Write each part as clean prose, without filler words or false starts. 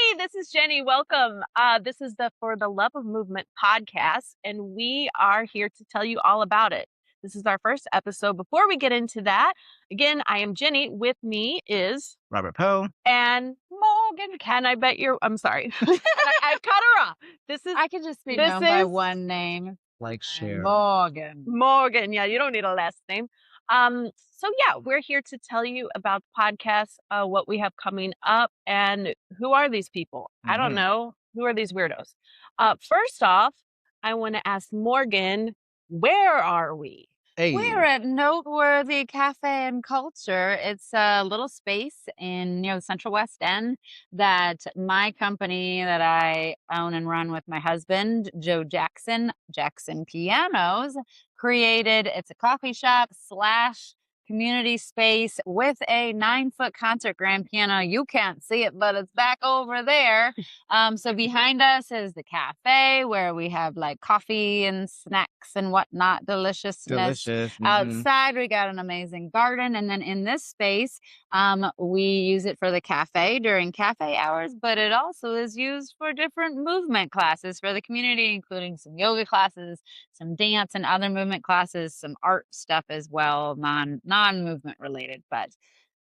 Hey, this is Jenny. Welcome. This is the For the Love of Movement podcast, and we are here to tell you all about it. This is our first episode. Before we get into that, again, I am Jenny. With me is Robert Poe and Morgan. I'm sorry. I cut her off. I could just be known by one name. Like Cher. Morgan. Yeah, you don't need a last name. So yeah, we're here to tell you about the podcast, what we have coming up, and who are these people? I don't know. Who are these weirdos? First off, I want to ask Morgan, where are we? Hey. We're at Noteworthy Cafe and Culture. It's a little space in the Central West End that my company that I own and run with my husband, Joe Jackson Pianos, created. It's a coffee shop / community space with a 9-foot concert grand piano. You can't see it, but it's back over there. So behind us is the cafe where we have like coffee and snacks and whatnot, deliciousness. Outside, we got an amazing garden. And then in this space, we use it for the cafe during cafe hours, but it also is used for different movement classes for the community, including some yoga classes, some dance and other movement classes, some art stuff as well, non-movement related. But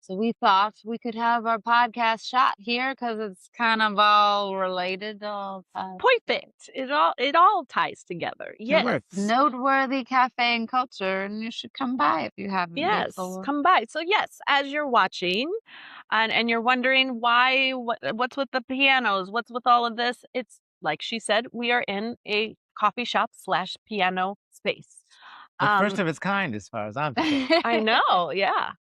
so we thought we could have our podcast shot here because it's kind of all related. Perfect. It all ties together. Yes. Noteworthy Cafe and Culture, and you should come by if you haven't. Yes, come by. So yes, as you're watching and you're wondering what's with the pianos, what's with all of this, it's like she said, we are in a coffee shop / piano space. The first of its kind, as far as I'm concerned. I know, yeah.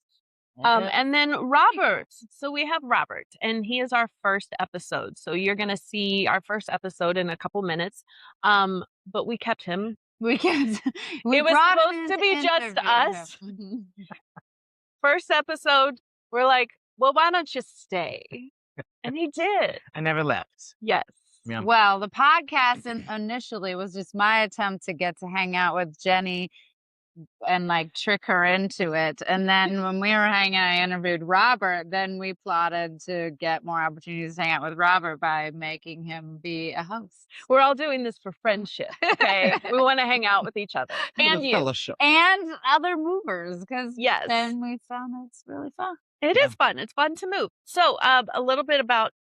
And then Robert. So we have Robert, and he is our first episode. So you're going to see our first episode in a couple minutes. But we kept him. It was supposed to be just us. First episode, we're like, well, why don't you stay? And he did. I never left. Yes. Yeah. Well, the podcast initially was just my attempt to get to hang out with Jenny and like trick her into it. And then when we were hanging out, I interviewed Robert. Then we plotted to get more opportunities to hang out with Robert by making him be a host. We're all doing this for friendship. Okay. We want to hang out with each other and you fellowship. And other movers because yes, then we found it's really fun. It is fun. It's fun to move. So a little bit about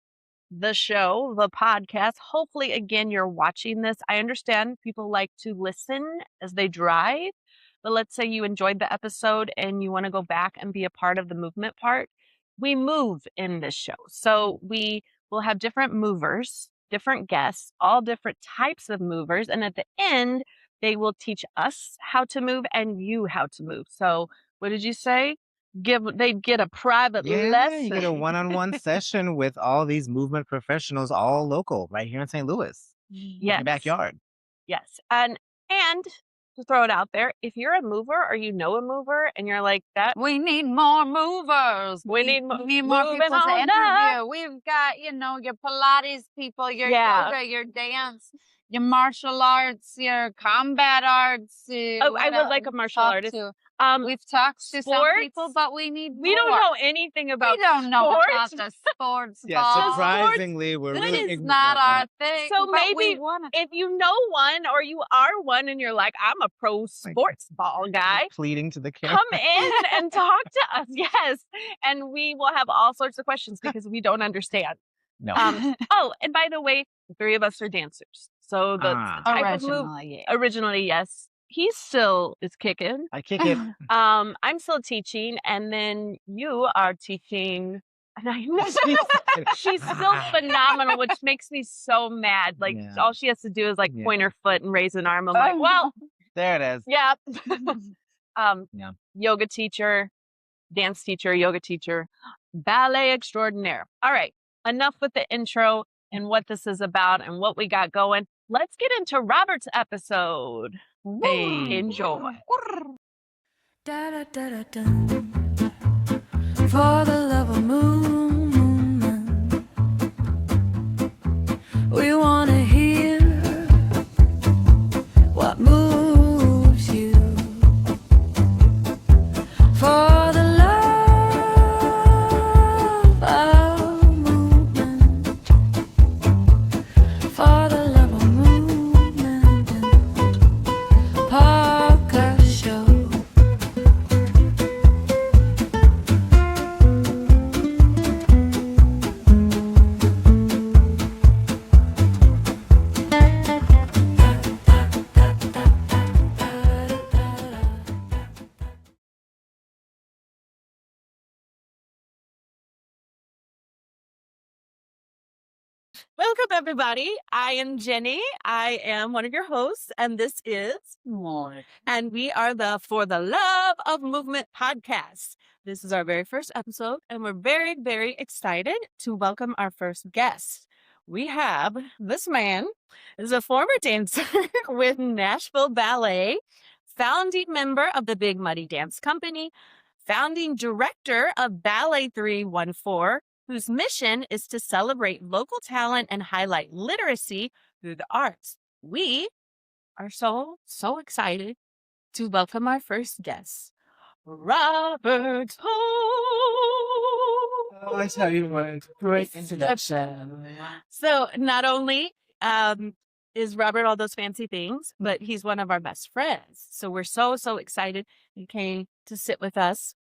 the show, the podcast. Hopefully, again, you're watching this. I understand people like to listen as they drive, but let's say you enjoyed the episode and you want to go back and be a part of the movement part. We move in this show. So we will have different movers, different guests, all different types of movers. And at the end, they will teach us how to move and you how to move. So what did you say? They'd get a private lesson. You get a one-on-one session with all these movement professionals, all local, right here in St. Louis. Yes. In your backyard. Yes. And to throw it out there, if you're a mover or you know a mover and you're like that, we need more movers. We need more people to interview. We've got, your Pilates people, your yoga, your dance, your martial arts, your combat arts. I would like a martial artist. We've talked to some people, but we don't know anything about We don't know about the sports. Yeah, surprisingly, we're really ignorant. It's not our thing. So maybe if you know one or you are one and you're like, I'm a pro sports ball guy. Pleading to the camera. Come in and talk to us. Yes. And we will have all sorts of questions because we don't understand. No. And by the way, the three of us are dancers. So the type of move, originally, yes. He still is kicking. I kick it. I'm still teaching, and then you are teaching. And I know she's still phenomenal, which makes me so mad. Like all she has to do is like point her foot and raise an arm. I'm like, well, there it is. Yeah. Yoga teacher, dance teacher, yoga teacher, ballet extraordinaire. All right, enough with the intro and what this is about and what we got going. Let's get into Robert's episode. Hey, enjoy. Da, da, da, da, da. For the love of movement, we want to hear what moves you. For the love of movement. Welcome, everybody. I am Jenny. I am one of your hosts, and this is More. and we are the For the Love of Movement podcast. This is our very first episode, and we're very, very excited to welcome our first guest. We have this man is a former dancer with Nashville Ballet, founding member of the Big Muddy Dance Company, founding director of Ballet 314, whose mission is to celebrate local talent and highlight literacy through the arts. We are so excited to welcome our first guest, Robert Oh, I tell you what, great introduction. So not only is Robert all those fancy things, but he's one of our best friends. So we're so excited he came to sit with us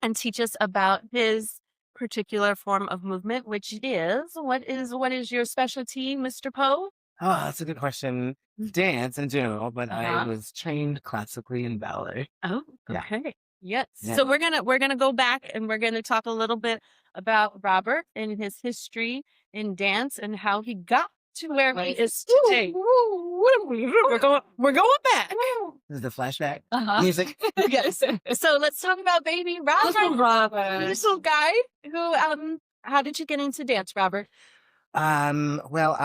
and teach us about his particular form of movement, which is what is your specialty, Mr. Poe? Oh, that's a good question. Dance in general, but I Uh-huh. was trained classically in ballet. Oh, Yeah. okay. Yes. Yeah. So we're gonna go back and we're gonna talk a little bit about Robert and his history in dance and how he got to where he is today. We're going back. This is the flashback Uh-huh. music. Yes. So let's talk about baby Robert. Robert. This little guy who how did you get into dance, Robert? Well,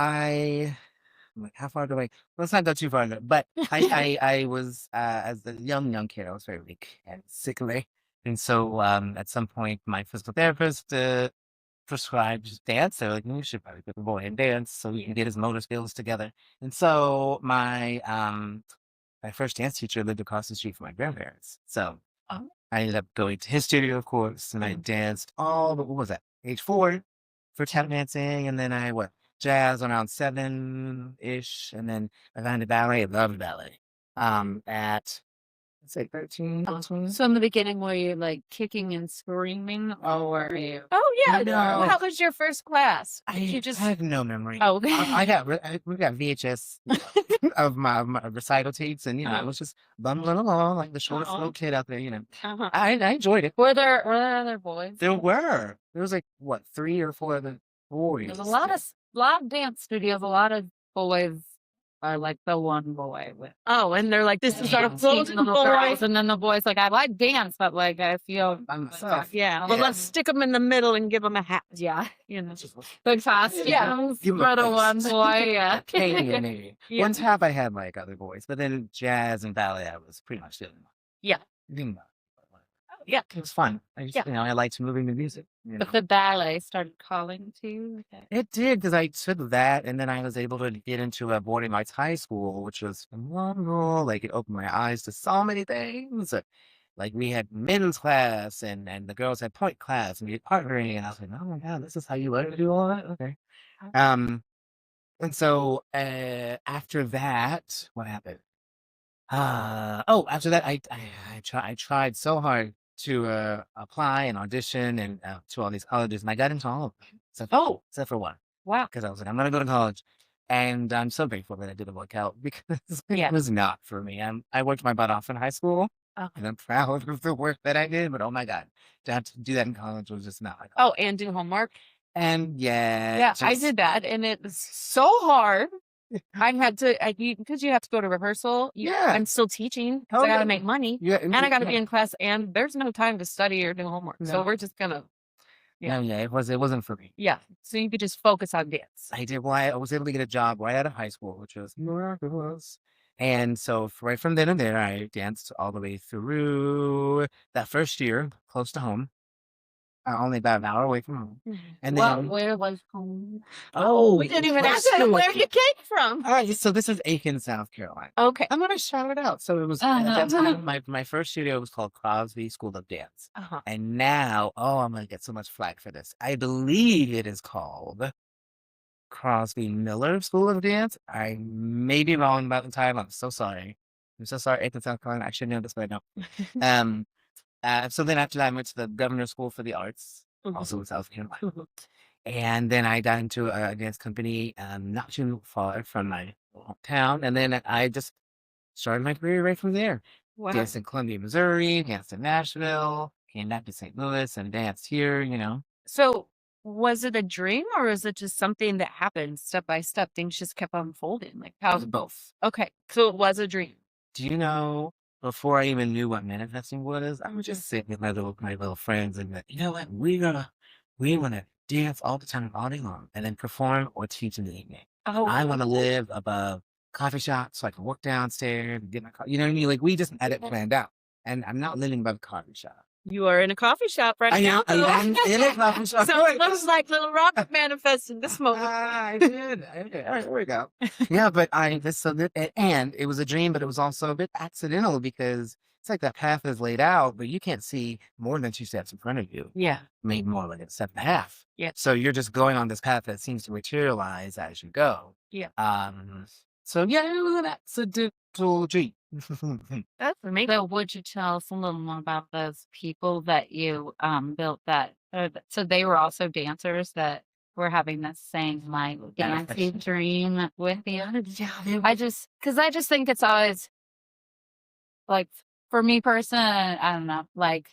like, how far do I? Let's not go too far, but I was as a young kid, I was very weak and sickly, and so at some point, my physical therapist prescribed dance. They're like, you should probably put the boy in dance so he can get his motor skills together. And so my first dance teacher lived across the street from my grandparents. So Oh. I ended up going to his studio, of course, and I danced what was that? Age 4 for tap dancing, and then jazz around 7-ish, and then I got into ballet. I loved ballet. At let's say 13, 14. So in the beginning, were you like kicking and screaming, or were you? Oh yeah. No. How was your first class? I Did you just have no memory. Oh, we got VHS of my recital tapes, and I was just bumbling along like the shortest little kid out there. uh-huh. I enjoyed it. were there other boys? There was like 3 or 4 other boys. There's a lot of dance studios. A lot of boys are like the one boy with. Oh, and they're like, this is our teaching close little girls, and then the boys like, I like dance, but like I feel by myself. Yeah, well, Yeah. let's stick them in the middle and give them a hat. yeah, Big fast. yeah. Give 'em a For the face. one boy, yeah. Okay. Yeah. One half I had like other boys, but then jazz and ballet I was pretty much doing. Yeah. Yeah. It was fun. I just, Yeah. I liked moving the music. But the ballet started calling to you. Okay. It did, because I took that, and then I was able to get into a boarding arts high school, which was phenomenal. Like, it opened my eyes to so many things. Like, we had men's class, and the girls had point class, and we had partnering, and I was like, oh my God, this is how you learn to do all that? Okay. And so after that, what happened? After that, I tried so hard to apply and audition and to all these colleges, and I got into all of them. Except for one, Wow. because I was like, I'm gonna go to college, and I'm so grateful that I didn't work out because Yeah. it was not for me. I worked my butt off in high school, Okay. and I'm proud of the work that I did. But oh my God, to have to do that in college was just not like. Oh, and do homework. And Yeah, I did that, and it was so hard. I had to, because you have to go to rehearsal. Yeah. I'm still teaching because Oh, I got yeah. to make money, Yeah, and I got to be in class, and there's no time to study or do homework. So No. we're just gonna, Yeah, it wasn't for me. yeah. So you could just focus on dance. I did. Well, I was able to get a job right out of high school, which was miraculous. And so right from then and there, I danced all the way through that first year, close to home, only about an hour away from home. And then, Where was home? We didn't even ask you where you came from. All right, so this is Aiken, South Carolina. Okay. I'm gonna shout it out. So it was Uh-huh. at that time, my first studio was called Crosby School of Dance. Uh-huh. And now, I'm gonna get so much flack for this. I believe it is called Crosby Miller School of Dance. I may be wrong about the title. I'm so sorry. Aiken, South Carolina. I should know this, but I don't. So then after that, I went to the Governor's School for the Arts, also in South Carolina. And then I got into a dance company not too far from my hometown. And then I just started my career right from there. Wow. Danced in Columbia, Missouri, danced in Nashville, came back to St. Louis and danced here, So Was it a dream or is it just something that happened step by step? Things just kept unfolding. Like It was both. okay, so it was a dream. Do you know, before I even knew what manifesting was, I was just sitting with my little friends and like, you know what, we wanna dance all the time, all day long, and then perform or teach in the evening. I wanna live above coffee shops so I can walk downstairs and get my you know what I mean? Like we just had it planned out. And I'm not living above a coffee shop. You are in a coffee shop right I now. am in a coffee shop. So it looks like little Robert manifested this moment. I did. All right, there we go. Yeah, but and it was a dream, but it was also a bit accidental because it's like that path is laid out, but you can't see more than 2 steps in front of you. Yeah. Maybe more like a step and a half. Yeah. So you're just going on this path that seems to materialize as you go. Yeah. So yeah, it was an accidental dream. That's amazing. So would you tell us a little more about those people that you built that? So they were also dancers that were having the same like dancing dream with you. Yeah, I just think it's always like for me personally, I don't know, like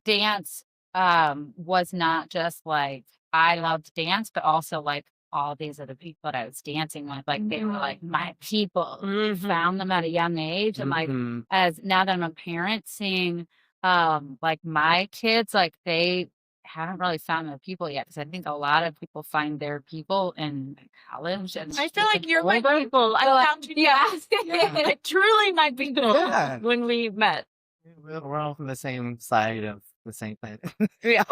dance was not just like I loved dance, but also like all these other people that I was dancing with, like they were like my people. Found them at a young age, and like Mhm. as now that I'm a parent, seeing like my kids, like they haven't really found their people yet because I think a lot of people find their people in college. And I feel like you're my older. people. I found you. Yeah. I truly my people Yeah. when we met. We're all from the same side of the same planet. Yeah.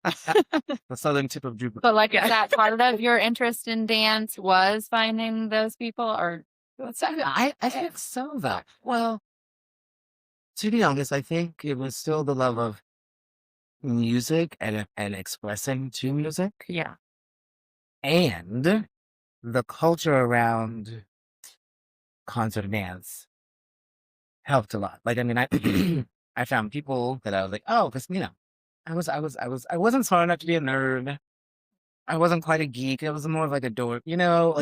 The southern tip of Jupiter. But like, is that part of your interest in dance was finding those people, or what's that? I think so, though. Well, to be honest, I think it was still the love of music and expressing to music, Yeah. and the culture around concert dance helped a lot. Like, I mean, I found people that I was like, oh, because I wasn't smart enough to be a nerd. I wasn't quite a geek. I was more of like a dork, like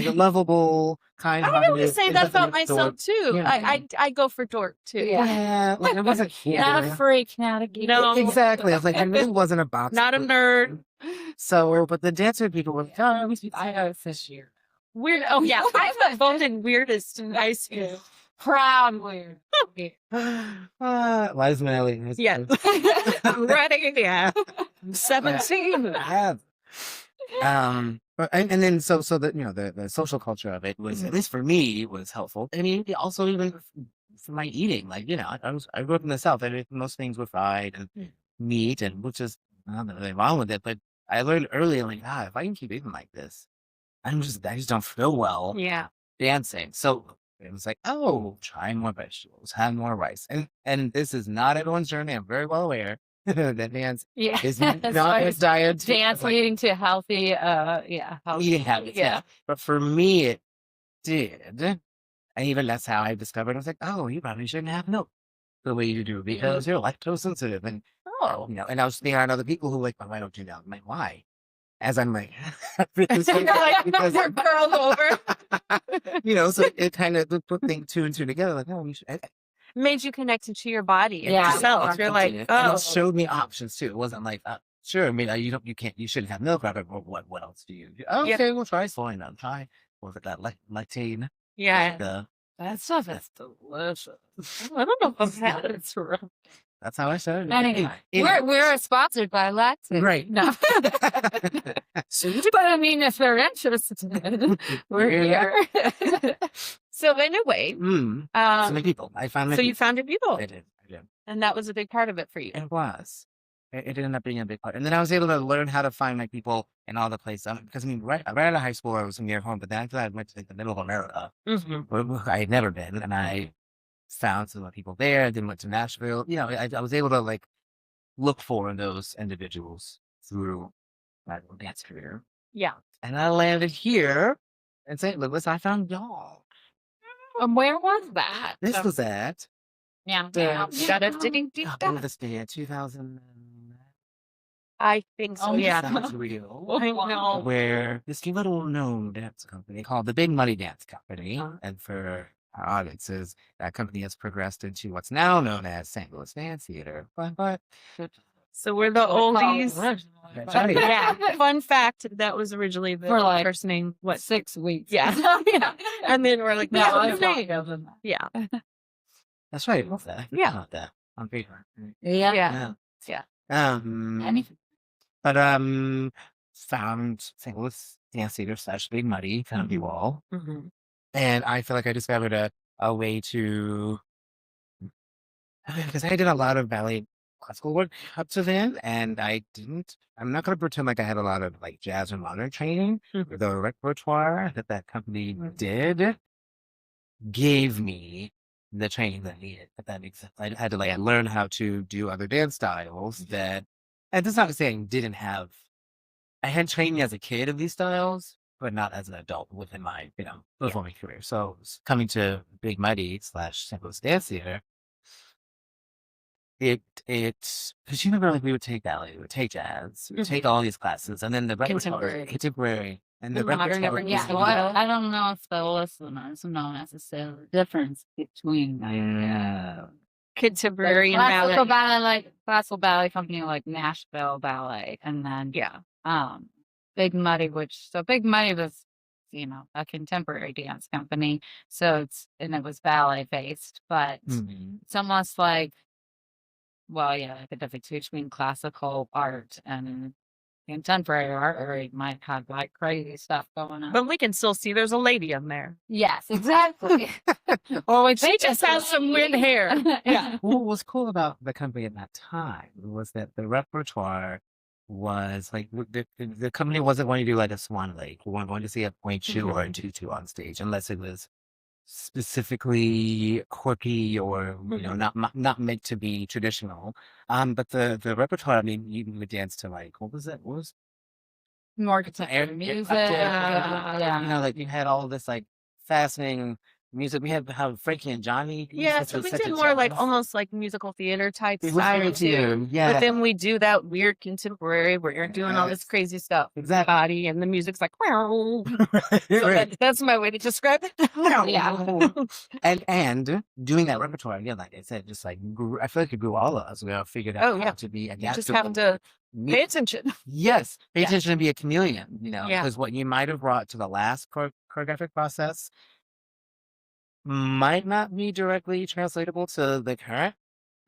a lovable, kind I hearted. would say that about myself too. Yeah. I go for dork too. Yeah, like I wasn't Not a freak, not a geek. No. exactly. I was like, I really wasn't a box. Not a nerd. So, but the dancer people were like, oh, I know it's this year. Weird. Oh yeah, I voted weirdest in high school. Proud weird. Liza Minnelli. Yeah. Ready? Yeah. 17. And then so that the social culture of it was, at least for me, was helpful. I mean, also even for my eating, like I grew up in the South. I mean, most things were fried and meat, and which is nothing really wrong with it. But I learned early, like, if I can keep eating like this, I just don't feel well Yeah. dancing. So it was like, oh, try more vegetables, have more rice, and this is not everyone's journey. I'm very well aware that dance is not his diet. Dance leading to healthy, healthy eating habits. Yeah. But for me, it did. And even that's how I discovered, I was like, oh, you probably shouldn't have milk the way you do because you're lactose sensitive. And, and I was thinking on other people who were like, why don't you know? I'm like, why? As I'm like, because You're curled over. so it kind of put things 2 and 2 together. Like, oh, you should. Made you connected to your body and Yeah. yourself. You're like, And oh, it showed me options too. It wasn't like, sure, I mean, you shouldn't have milk, but what else do you do? Okay, we'll try soy milk. Try, was it that lactane? yeah. that stuff is delicious. I don't know if I've had it. That's how I started. Anyway, Anyway. we're sponsored by Lactate. Right. No. But I mean, if they're interested, we're here. So in a way, So many people. I found. so you found your people, I did. and that was a big part of it for you. It was. It ended up being a big part, and then I was able to learn how to find my people in all the places. Because I mean, right out of high school, I was near home, but then after that, I went to like, the middle of America, where I had never been, and I found some people there. Then went to Nashville. I was able to like look for those individuals through my little dance career. Yeah. And I landed here in St. Louis. I found y'all. And where was that? This was at Yeah. when was this day? 2000. I think so. Yeah. Sounds real. I know. Where this little known dance company called the Big Money Dance Company, and for our audiences, that company has progressed into what's now known as St. Louis Dance Theater. But So we're the oldies. That's right. Yeah. Fun fact, that was originally the For, like, first name. What? 6 weeks. Yeah. Yeah. And then we're like, No, no, it's name. longer than that. Yeah. That's right. I love that. I forgot Yeah. about that. On paper. Yeah. Yeah. Yeah. Yeah. Anything. But found St. Louis Dance Theater / Big Muddy, found you all. Mhm. And I feel like I discovered a way to, because I did a lot of ballet classical work up to then, and I'm not going to pretend like I had a lot of like jazz or modern training. Mhm. The repertoire that company did gave me the training that I needed, if that makes sense. I had to like learn how to do other dance styles that, and that's not to say I didn't have, I had training as a kid of these styles, but not as an adult within my, performing career. So coming to Big Muddy / St. Louis Dance Theater, it's because you remember like we would take ballet, we would take jazz, we would take all these classes, and then the repertoire, contemporary, and the Modern, repertoire. yeah. was Well, I don't know if the listeners know necessarily the difference between Contemporary and classical ballet. ballet, like classical ballet company like Nashville Ballet, and then Yeah. Big Muddy, Big Muddy was a contemporary dance company, so it was ballet based, but Mhm. it's almost like, well, yeah, the difference between classical art and contemporary art, or you might have like crazy stuff going on. But we can still see there's a lady in there. Yes, exactly. Oh, She just has some weird hair. Yeah. what was cool about the company at that time was that the repertoire was like the company wasn't going to do like a Swan Lake. We weren't going to see a point shoe or a tutu on stage unless it was specifically quirky or not meant to be traditional. But the repertoire, I mean, you would dance to like what was it? What was More contemporary music. Yeah. like you had all this like fascinating music. We had how Frankie and Johnny. Yeah, so we did more like almost like musical theater type It was style very too. too, yeah. But then we do that weird contemporary where you're doing all this Yes. crazy stuff. Exactly. Body and the music's like, wow. So Right. that's my way to describe it. Yeah. And doing that repertoire again, like I said, just like I feel like it grew all of us. We all figured out Oh, yeah. how to be You adaptable. just have to pay attention. Yes, pay Yeah. attention and be a chameleon. Yeah. Because what you might have brought to the last choreographic process might not be directly translatable to the current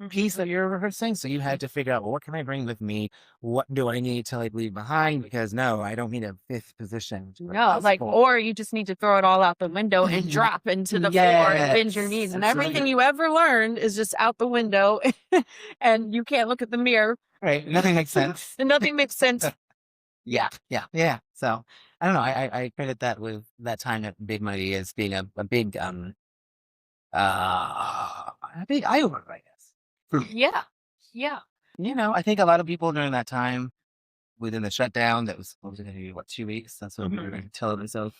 piece that you're rehearsing. So you had to figure out, well, what can I bring with me? What do I need to like leave behind? Because no, I don't need a fifth position. No, like, or you just need to throw it all out the window and drop into the floor and bend your knees. And Yes. everything you ever learned is just out the window and you can't look at the mirror Right. Nothing makes sense. and nothing makes sense. Yeah. So I don't know. I credit that with that time at Big Money as being a big eye opener, I guess. Yeah. Yeah. I think a lot of people during that time within the shutdown that was supposed to be 2 weeks. That's what we were telling ourselves.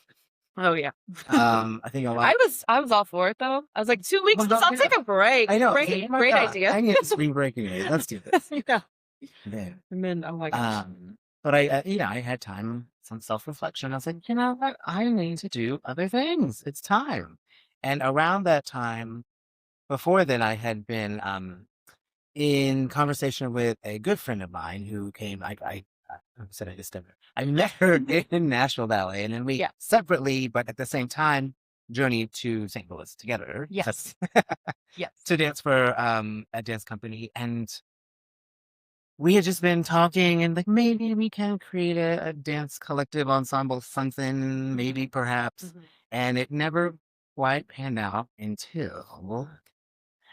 Oh yeah. I think a lot. I was all for it though. I was like 2 weeks. Well, I'll take a break. I know. Great, Oh my great God, idea. I need a spring break anyway. Let's do this. Yeah. Yeah. And then I'm like, oh But I had time, some self-reflection. I was like, you know what? I need to do other things. It's time. And around that time, before then, I had been in conversation with a good friend of mine who came. I said I just never. I met her in Nashville Ballet, and then we separately, but at the same time, journeyed to St. Louis together. Yes. Yes. To dance for a dance company, and we had just been talking and like maybe we can create a dance collective ensemble, something, maybe perhaps. And it never quite panned out until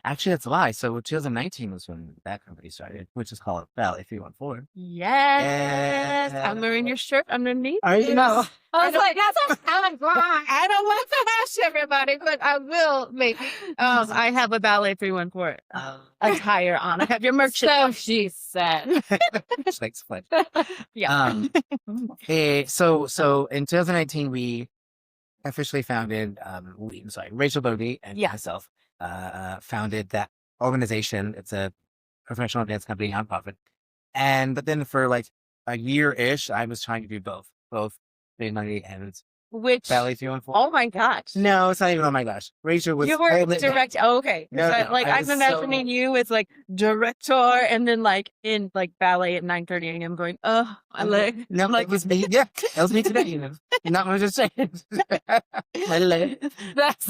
actually that's a lie. So 2019 was when that company started, which is called Ballet 314. Yes. I'm wearing your shirt underneath. Are you? No. I was like, I don't want to hash everybody, but I will maybe. I have a Ballet 314 attire on. I have your merch. so she said. Thanks, Flint. Yeah. So in 2019 we officially founded Rachel Bodie and myself founded that organization. It's a professional dance company, nonprofit. But then for like a year-ish, I was trying to do both Big Money and Which, Ballet 314. oh my gosh. No, it's not even. Oh my gosh, Rachel was. You were I li- direct. Oh, okay. No, So, no, like, I I'm was imagining you as like director, and then like in like ballet at 9:30 a.m. going, oh, I like. No, like it was me. Yeah, that was me today. You know, not what I was just saying. My leg. That's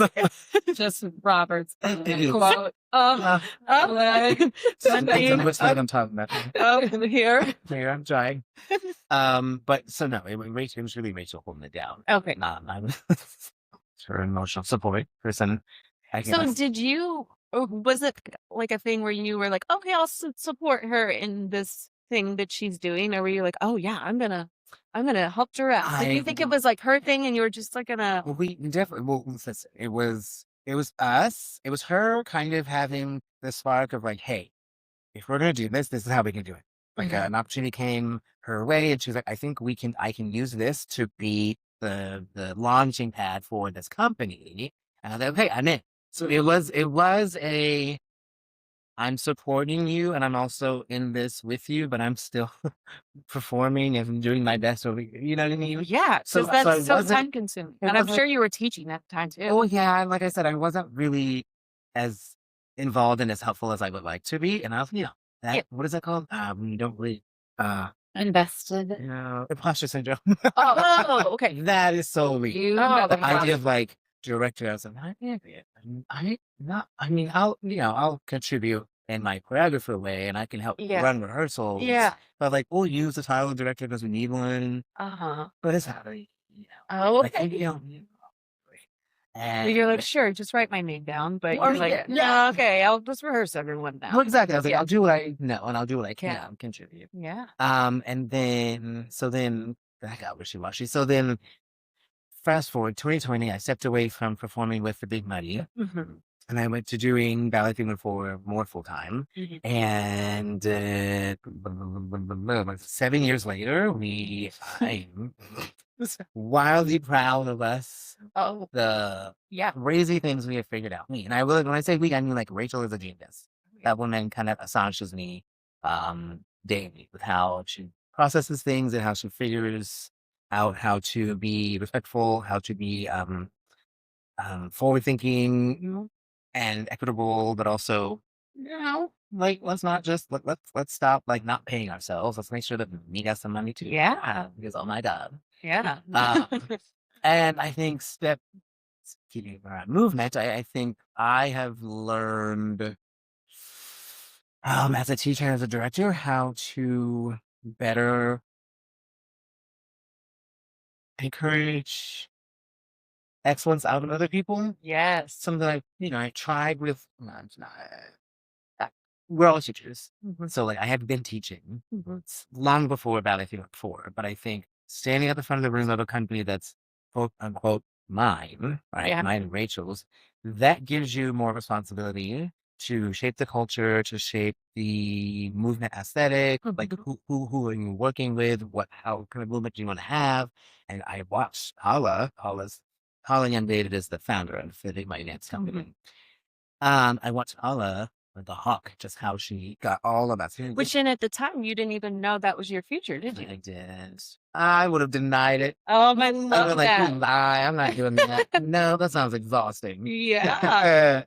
just Robert's It is. quote. Like, Depends on which leg I'm talking about. here. Here, I'm trying. But so no, it was really Rachel holding it down. Okay. I'm her emotional support person. I So guess. did you, or was it like a thing where you were like, okay, I'll support her in this thing that she's doing? Or were you like, oh yeah, I'm gonna help her out? Did you think it was like her thing and you were just like gonna, Well, we definitely. Well, listen, it was us. It was her kind of having the spark of like, hey, if we're gonna do this, this is how we can do it. Like Mhm. an opportunity came her way, and she was like, I think I can use this to be the launching pad for this company. And I was like, okay, I'm in. So it was a I'm supporting you, and I'm also in this with you, but I'm still performing and doing my best over. You know what I mean? yeah, So because that's it so wasn't. time consuming. It And I'm wasn't. sure you were teaching at the time too. Oh yeah, and like I said, I wasn't really as involved and as helpful as I would like to be. And I was, that Yeah. what is that called? You don't really Invested. imposter syndrome. Oh, okay. That is so me. You Oh, know The the idea of like director, I was like, I can't be it. I not. I mean, I'll contribute in my choreographer way, and I can help Yeah. run rehearsals. Yeah. But like, we'll use the title of director because we need one. Uh-huh. But it's not really, Oh, like okay. and You're like, sure, just write my name down. But Well, you're like, yeah. no, okay, I'll just rehearse everyone now. Well, exactly. I was like, Yeah. I'll do what I know, and I'll do what I can Yeah. contribute. Yeah. And then I got wishy-washy. So then, fast forward 2020, I stepped away from performing with the Big Muddy, Mhm. and I went to doing Ballet Theater for more full time. Mhm. And 7 years later, I'm wildly proud of us. Oh, The yeah. crazy things we have figured out. Me and I will. When I say we, I mean like Rachel is a genius. That woman kind of assuages me daily with how she processes things and how she figures out how to be respectful, how to be forward thinking and equitable, but also, like let's not just let's stop like not paying ourselves. Let's make sure that we got some money too. Yeah. Because oh my God. Yeah. And I think keeping movement, I think I have learned as a teacher, as a director, how to better encourage excellence out of other people. Yes. Something I tried with. We're all teachers, Mhm. so like I had been teaching Mhm. long before Ballet Theater 4, but I think standing at the front of the room of a company that's quote unquote mine, right? Yeah. Mine and Rachel's, that gives you more responsibility to shape the culture, to shape the movement aesthetic, like Mhm. who are you working with, how kind of movement do you want to have. And I watched Hala Young David is the founder of the Big Mighty Dance Company. I watched Hala the Hawk, just how she got all of that. Which then at the time you didn't even know that was your future, did you? I did. I would have denied it. Oh, I I love was like, you that. lie. I'm not doing that. No, that sounds exhausting. Yeah.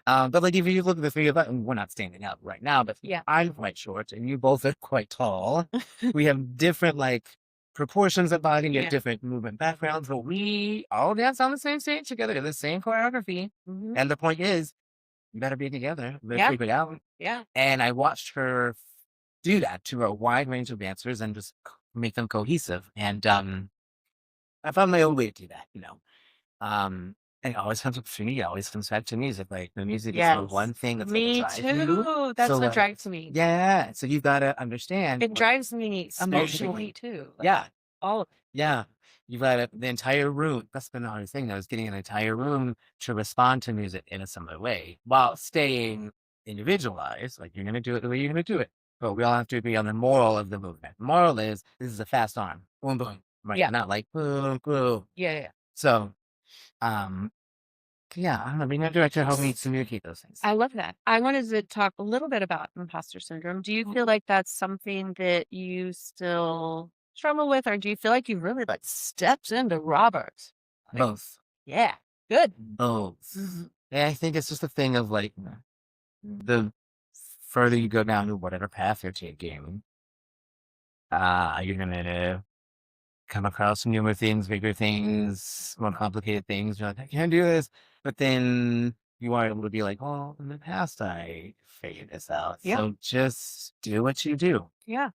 But like if you look at the three of us, and we're not standing up right now, but Yeah. I'm quite short and you both are quite tall. We have different like proportions of body, we have Yeah. different movement backgrounds, but we all dance on the same stage together, the same choreography. Mhm. And the point is, you better be together. You better Yeah. figure it out. Yeah. And I watched her do that to a wide range of dancers and just make them cohesive. And I found my own way to do that, And it always comes up for me, it always comes back to music. Like the music is the one Yes. thing that's Me gonna drive you. too. That's So, what like, drives me. yeah. So you've gotta understand. It drives me Especially- emotionally too. Like, Yeah. all of it. Yeah. You've got the entire room. That's been another thing though, is getting an entire room to respond to music in a similar way while staying individualized. Like you're gonna do it the way you're gonna do it. But we all have to agree on the moral of the movement. Moral is this is a fast arm. Boom boom. Right. Yeah. Not like boom, boom. Yeah. So yeah, I don't know. Being a director helped me communicate those things. I love that. I wanted to talk a little bit about imposter syndrome. Do you feel like that's something that you still struggle with, or do you feel like you really like stepped into Robert? Both. Yeah. Good. Both. And I think it's just a thing of like the further you go down to whatever path you're taking, you're gonna come across newer things, bigger things, more complicated things. You're like, I can't do this. But then you are able to be like, oh, in the past I figured this out. Yeah. So just do what you do. Yeah.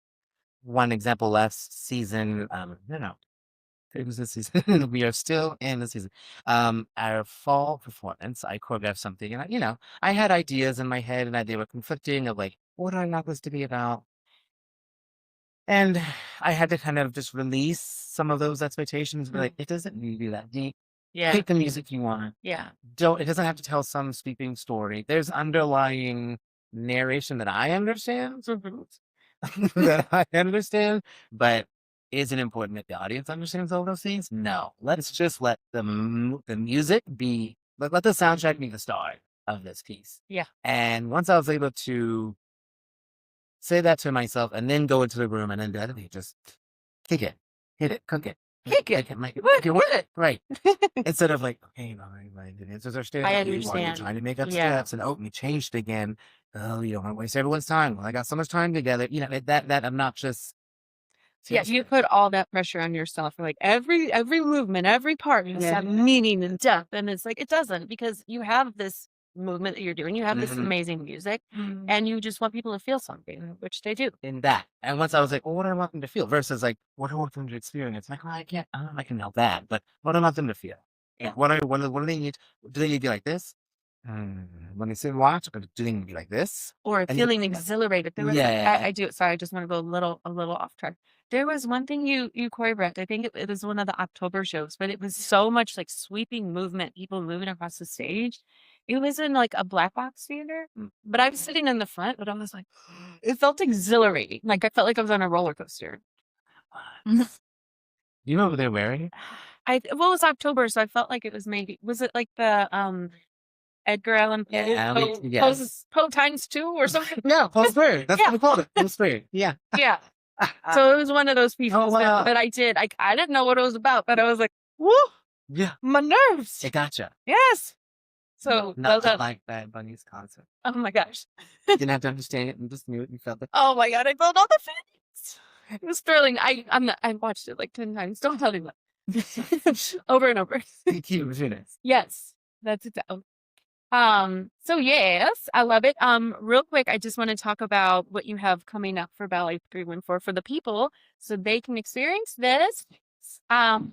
One example last season, it was this season. We are still in the season. Our fall performance, I choreographed something, and I had ideas in my head, and they were conflicting of like, what do I want this to be about? And I had to kind of just release some of those expectations. Be like, it doesn't need to be that deep. Yeah. Pick the music you want. Yeah. It doesn't have to tell some sweeping story. There's underlying narration that I understand, that I understand, but is it important that the audience understands all those things? No. Let's just let the music be, let the soundtrack be the star of this piece. Yeah. And once I was able to say that to myself and then go into the room and then just kick it, hit it, cook it. Kick it. Make it work. Right. Instead of like, okay, the dancers are still. I You're understand. trying to make up Yeah. steps and we changed again. Oh, you don't want to waste everyone's time. Well, I got so much time together. That obnoxious. Yeah, you put all that pressure on yourself. Like every movement, every part has have meaning and depth. And it's like it doesn't, because you have this movement that you're doing, you have this amazing music, and you just want people to feel something, which they do. In that. And once I was like, well, what do I want them to feel? Versus like, what do I want them to experience? Like, well, I can't, I can help that. But what do I want them to feel? Yeah. What do they need? Do they need to be like this? When they sit and watch, or do they need to be like this? Or And feeling exhilarated. There was, Yeah. I do. Sorry, I just want to go a little off track. There was one thing you choreographed. I think it was one of the October shows, but it was so much like sweeping movement, people moving across the stage. It was in like a black box theater, but I was sitting in the front, but I was like, it felt exhilarating. Like I felt like I was on a roller coaster. You know what they're wearing? Well, it was October, so I felt like it was was it like the Edgar Allan Poe, Yeah, yes. Poe times 2 or something? No, Post Bird. That's what we called it. Post Bird. Yeah. Yeah. So it was one of those pieces wow. that I did. I didn't know what it was about, but I was like, woo, Yeah. my nerves. It gotcha. Yes. So Not like Bad Bunny's concert. oh my gosh. You didn't have to understand it and just knew it and felt it. Oh my God, I felt all the feelings. It was thrilling. I watched it like 10 times. Don't tell anyone. Over and over. Thank you, Venus. Yes, that's it. So yes, I love it. Real quick, I just want to talk about what you have coming up for Ballet 314 for the people so they can experience this.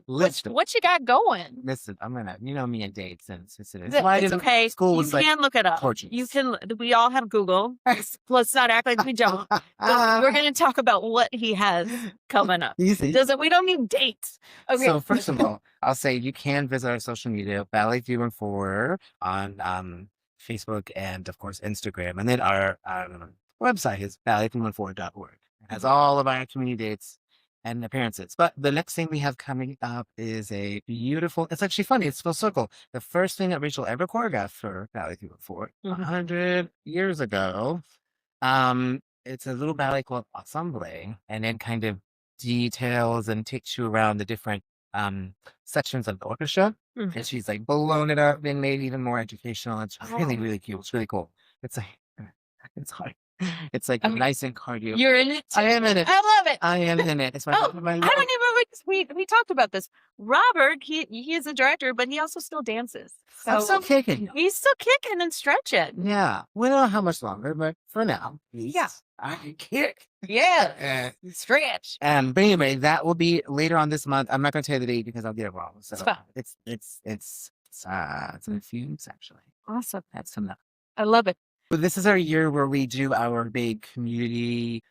Listen. What you got going? Listen, I'm gonna, me and dates since it's It's okay. School You was like can look it up. torches. You can. We all have Google. Let's not act like we don't. But we're going to talk about what he has coming up. You see? We don't need dates. Okay. So first of all, I'll say you can visit our social media, Ballet 314 on Facebook and of course Instagram, and then our website is ballet314.org. It has all of our community dates and appearances. But the next thing we have coming up is a beautiful, it's actually funny, it's full circle. The first thing that Rachel ever choreographed for Ballet 314 100 years ago. It's a little ballet called Ensemble, and then kind of details and takes you around the different sections of the orchestra. And she's like blown it up and made it even more educational. It's really, really cute. It's really cool. It's hard. It's like nice and cardio. You're in it? I am in it. I love it. I am in it. It's my, I don't even, we talked about this. Robert, he is a director, but he also still dances. I'm still kicking. He's still kicking and stretching. Yeah. We don't know how much longer, but for now, I can kick. Yeah. Stretch. But anyway, that will be later on this month. I'm not going to tell you the date because I'll get it wrong. So it's fine. It's in a few weeks actually. Awesome. That's enough. I love it. But this is our year where we do our big community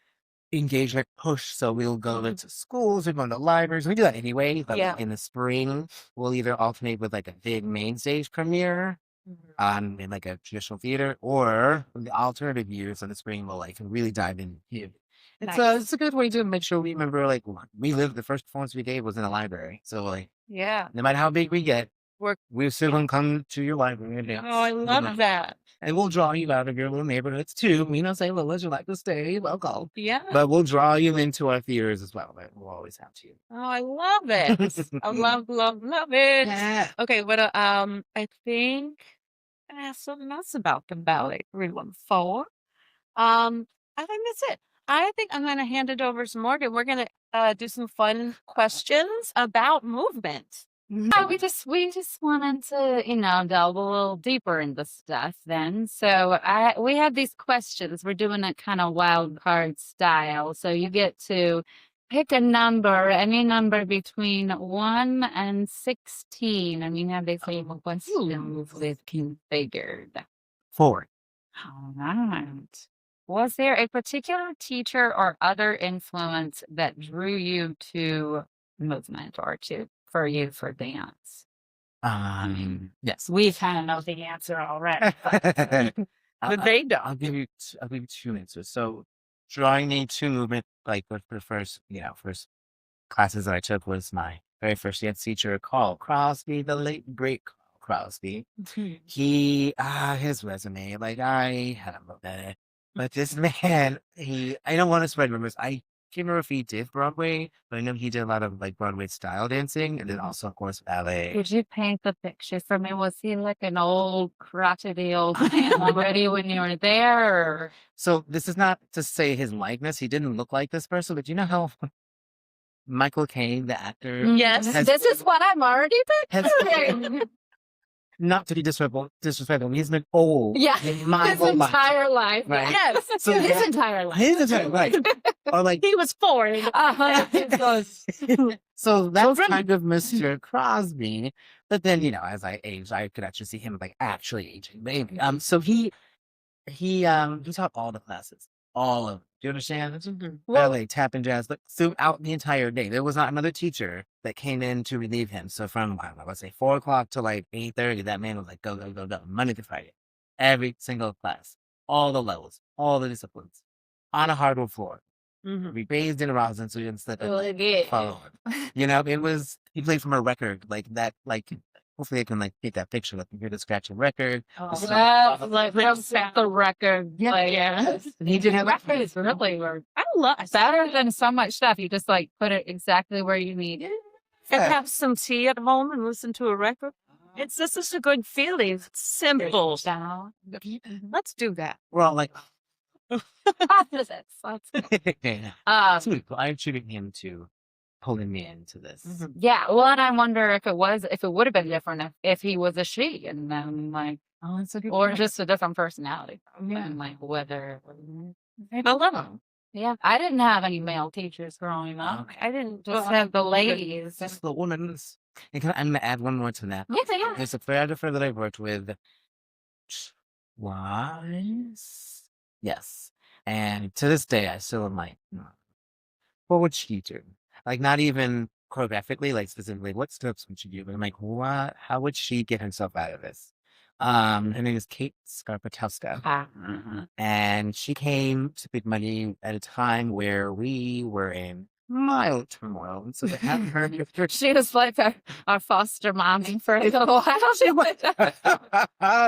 engagement push. So we'll go into schools, we go into libraries. We do that anyway. But in the spring, we'll either alternate with like a big main stage premiere in like a traditional theater, or in the alternative years in the spring, we'll like really dive in here. It's a good way to make sure we remember, like, the first performance we gave was in a library. So like, no matter how big we get, we still gonna come to your library and dance. Oh, I love that. and we'll draw you out of your little neighborhoods too. Say, well, would you like to stay local? Yeah. But we'll draw you into our theaters as well. We'll always have to. Oh, I love it. I love it. Yeah. Okay, what I think I have something else about the ballet 314. I think that's it. I think I'm gonna hand it over to Morgan. We're gonna do some fun questions about movement. Yeah, we just wanted to, delve a little deeper into stuff then. So we have these questions. We're doing it kind of wild card style. So you get to pick a number, any number between 1 and 16. And you have these little questions with configured. 4. All right. Was there a particular teacher or other influence that drew you to movement or for dance? Yes. We kind of know the answer already. But they don't. I'll give you 2 answers. So drawing me to movement, like the first classes that I took was my very first dance teacher, Carl Crosby, the late great Carl Crosby. He his resume, like I had a look at it. But this man, I don't want to spread rumors. I can't remember if he did Broadway, but I know he did a lot of like Broadway style dancing and then also of course ballet. Could you paint the picture for me? Was he like an old crotchety old man already when you were there? Or? So this is not to say his likeness. He didn't look like this person, but you know how Michael Caine, the actor, Yes. This is what I'm already picturing. not to be disrespectful, he's been old. Yeah, my his whole life. entire life. Right. Yes, So his that- entire life. His entire life. Or like He was 4. so that's kind of Mr. Crosby. But then, as I aged, I could actually see him like actually aging. Maybe. So he taught all the classes. All of them. Do you understand? Ballet, tap, and jazz, like throughout the entire day. There was not another teacher that came in to relieve him. So from let's say 4 o'clock to like 8:30, that man was like go, go, go, go, Monday to Friday. Every single class, all the levels, all the disciplines, on a hardwood floor. We bathed in rosin so you didn't slip and fall. It was he played from a record like that, hopefully I can like get that picture. Like you hear the scratching record. Like the record. Yeah. Like, yeah. And he did have Records really were I love better than so much stuff. You just like put it exactly where you need it. and have some tea at home and listen to a record. It's just a good feeling. It's simple. Down. Let's do that. We're all like, Opposites. that's really cool. I'm shooting him to pulling me into this. Yeah. Well, and I wonder if it would have been different if he was a she and then like, Oh, that's a good or point. just a different personality. Yeah. And like whether. I love them. Yeah. I didn't have any male teachers growing up. Okay. I didn't Just just have the ladies. That's the woman. And I'm going to add one more to that. Yeah. There's a choreographer that I worked with twice. Yes. And to this day, I still am like, what would she do? Like, not even choreographically, like specifically, what steps would she do? But I'm like, what? How would she get herself out of this? Her name is Kate Skarpatowska. And she came to Big Money at a time where we were in mild turmoil. And so to have her She was like our foster mommy for a little while.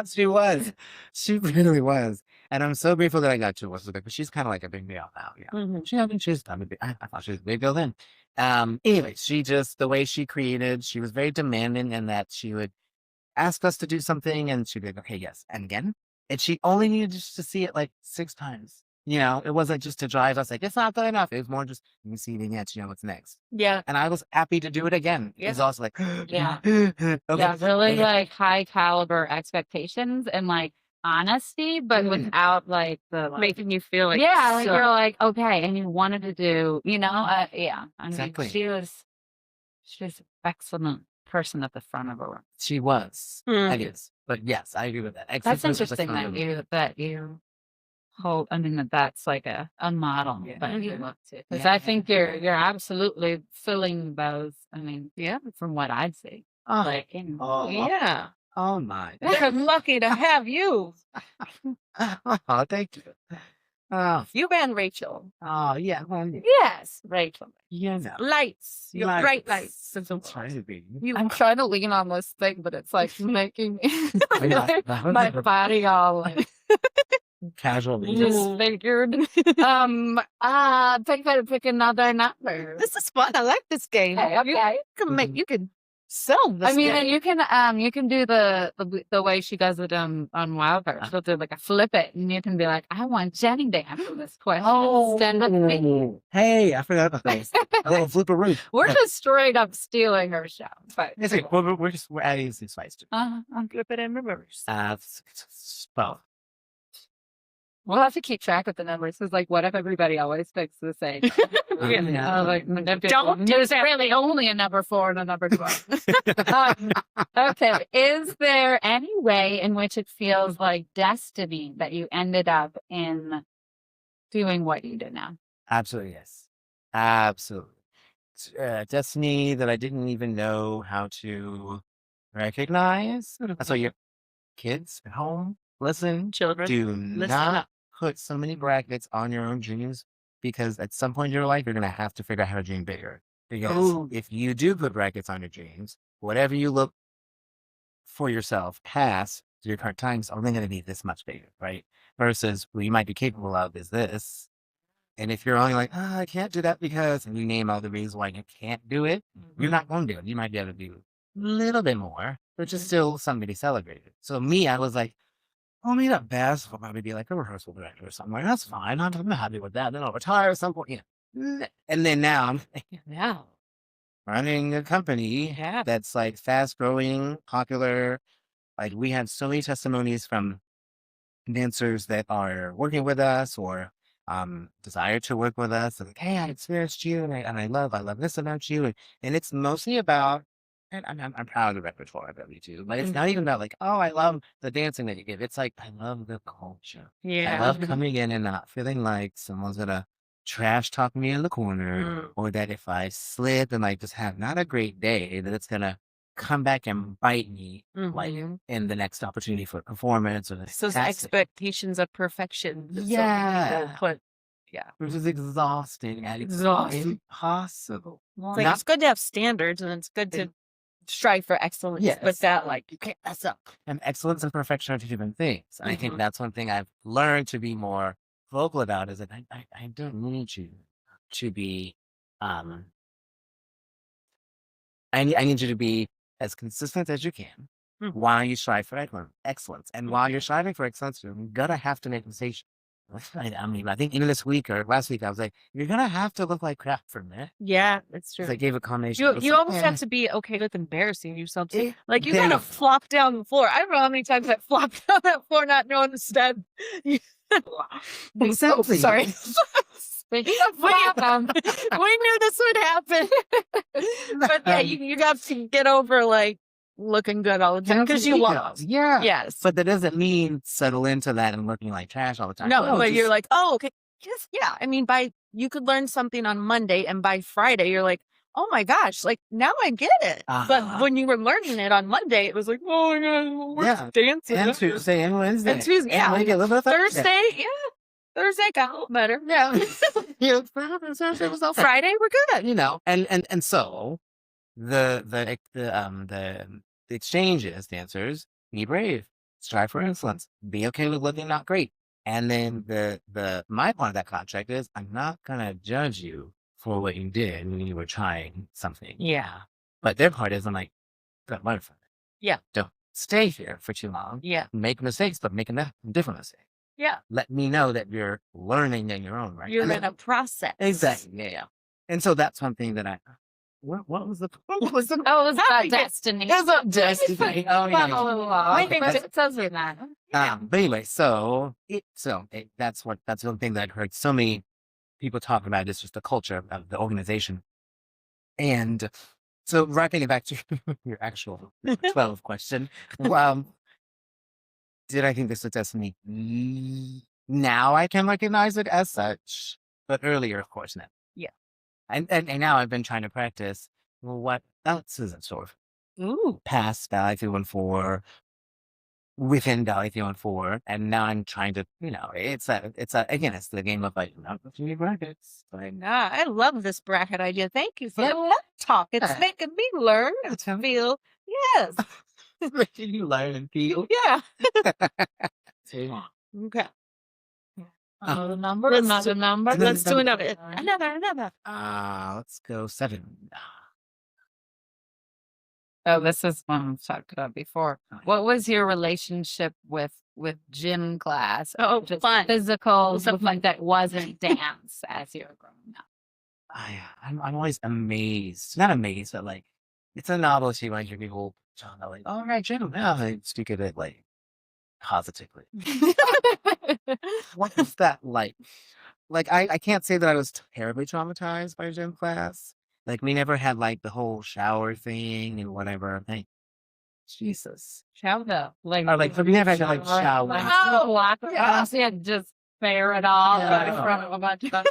she was. She really was. And I'm so grateful that I got to work with her because she's kind of like a big deal now. Yeah. She's done a big, I thought she was a big deal then. Anyway, the way she created, she was very demanding in that she would ask us to do something and she'd be like, okay, yes. And again. And she only needed just to see it like 6 times. It wasn't just to drive us like, it's not good enough. It was more just, you see it yet, what's next. Yeah. And I was happy to do it again. Yeah. It was also like, Yeah. okay. Yeah, really like high caliber expectations and like honesty, but without like the like, Making you feel like yeah, like so- you're like okay, and you wanted to do, yeah. I mean, Exactly. she's an excellent person at the front of her. She was. Hmm. I guess. But yes, I agree with that. That's Excellence was interesting phenomenal. that you hold. I mean, that's like a model Yeah. that you look to, because Yeah. I think you're absolutely filling both. I mean, Yeah. from what I'd see, Oh, like oh, Yeah. oh my. They're lucky to have you. Oh, thank you. Oh, You and Rachel. yeah. Well, yes, Rachel. yeah, no. Lights. Your bright lights. That's trying to be. You I'm trying to lean on this thing, but it's like making me Yeah. my body all like Casual reasons. Just figured. Pick another number. This is fun. I like this game. Okay. You can sell this I mean, game. and you can do the way she does it on Wildcard. She'll do like a flip it, and you can be like, I want Jenny to answer this question. Stand with me. Hey, I forgot about those. A little flipperoo. We're just straight up stealing her show. But It's like, we're adding some spice to it. Flip it in reverse. Well, we'll have to keep track of the numbers. It's like, what if everybody always picks the same? Don't do there's that. really only a number 4 and a number 12. Okay. Is there any way in which it feels like destiny that you ended up in doing what you do now? absolutely, yes. Absolutely. Destiny that I didn't even know how to recognize. So your kids at home, listen, Children, do listen not up. put so many brackets on your own dreams, because at some point in your life, you're going to have to figure out how to dream bigger. Because if you do put brackets on your dreams, whatever you look for yourself past your current time is only going to be this much bigger, right? Versus what you might be capable of is this. And if you're only like, oh, I can't do that because, and you name all the reasons why you can't do it, you're not going to do it. You might be able to do a little bit more, which is still something to be celebrated. So me, I was like, oh, me not best. I'll probably be like a rehearsal director or something. Like, that's fine. I'm happy with that. Then I'll retire at some point. And then now I'm Yeah. running a company Yeah. that's like fast growing, popular. Like we have so many testimonies from dancers that are working with us or desire to work with us. And like, hey, I experienced you and I love this about you. And it's mostly about, and I'm proud of the repertoire I really do. But it's not even about like, oh, I love the dancing that you give. It's like, I love the culture. I Yeah. love coming in and not feeling like someone's gonna trash talk me in the corner, or that if I slip and like just have not a great day, that it's gonna come back and bite me like Mhm. in the next opportunity for performance or the So it's next expectations of perfection. that some people Yeah. Put. Yeah. which is exhausting and Exhausting. impossible. It's like, Not- it's good to have standards and it's good to strive for excellence. But Yes. that, like, you can't mess up. And excellence and perfection are two different things. And I think Mhm. that's one thing I've learned to be more vocal about is that I don't need you to be I need you to be as consistent as you can Mhm. while you strive for excellence. And while you're striving for excellence, you're gonna have to make mistakes. I mean, I think in this week or last week, I was like, you're gonna have to look like crap for a minute. Yeah, it's true. Because I gave a combination. You almost have to be okay with embarrassing yourself too. Eh, Like you there gotta you go. flop down the floor. I don't know how many times I flopped down that floor not knowing the step. Exactly. Sorry. Speaking of flop, We knew this would happen. But yeah, you got to get over like looking good all the time because you lost. Yeah. Yes. But that doesn't mean settle into that and looking like trash all the time. No, but you're just- like, oh, okay. Just yeah. I mean, you could learn something on Monday, and by Friday, you're like, oh my gosh, like now I get it. But Uh-huh. when you were learning it on Monday, it was like, oh my god, we're Yeah. dancing. and Tuesday and Wednesday. And Tuesday, And yeah. maybe a little bit of Thursday, yeah. Thursday got a little better. Yeah. Thursday was okay. Friday, we're good. You know, and so the exchanges, dancers, be brave, strive for excellence, be okay with looking not great. And then my part of that contract is I'm not gonna judge you for what you did when you were trying something. Yeah. But their part is I'm like, don't learn from it. Yeah. Don't stay here for too long. Yeah. Make mistakes, but make a different mistake. Yeah. Let me know that you're learning in your own right. You're And in a process. Exactly. Yeah. And so that's one thing that what was the oh, it's about destiny. It's a destiny. Oh yeah. I think it says in that. But anyway, that's one thing that I've heard so many people talk about is just the culture of the organization. And so wrapping it back to your actual 12 question. Did I think this was destiny? Now I can recognize it as such, but earlier, of course, not. Yeah. And now I've been trying to practice. Well, what else is in store? Ooh. Past Ballet 314, within Ballet 314, and now I'm trying to, it's the game of like not too many brackets. Like, Nah, I love this bracket idea. Thank you for that talk. It's making me learn and feel. Yes. you learn and feel. Yeah. Too. Okay. Another number. Let's Another do- number. Let's do Another- another. Let's go 7. Oh, this is one we've talked about before. What was your relationship with gym class? Oh, Just fun. physical, So something that wasn't dance as you were growing up. I'm always amazed. Not amazed, but like it's a novelty when I hear people talk about like, all right, Jim, now they speak of it like positively. What was that like? Like I can't say that I was terribly traumatized by gym class. Like we never had like the whole shower thing and whatever. Like Jesus. Shout out. Like, Or like we never had to like shower. Like, honestly, I'd just bear it all right in front of a bunch of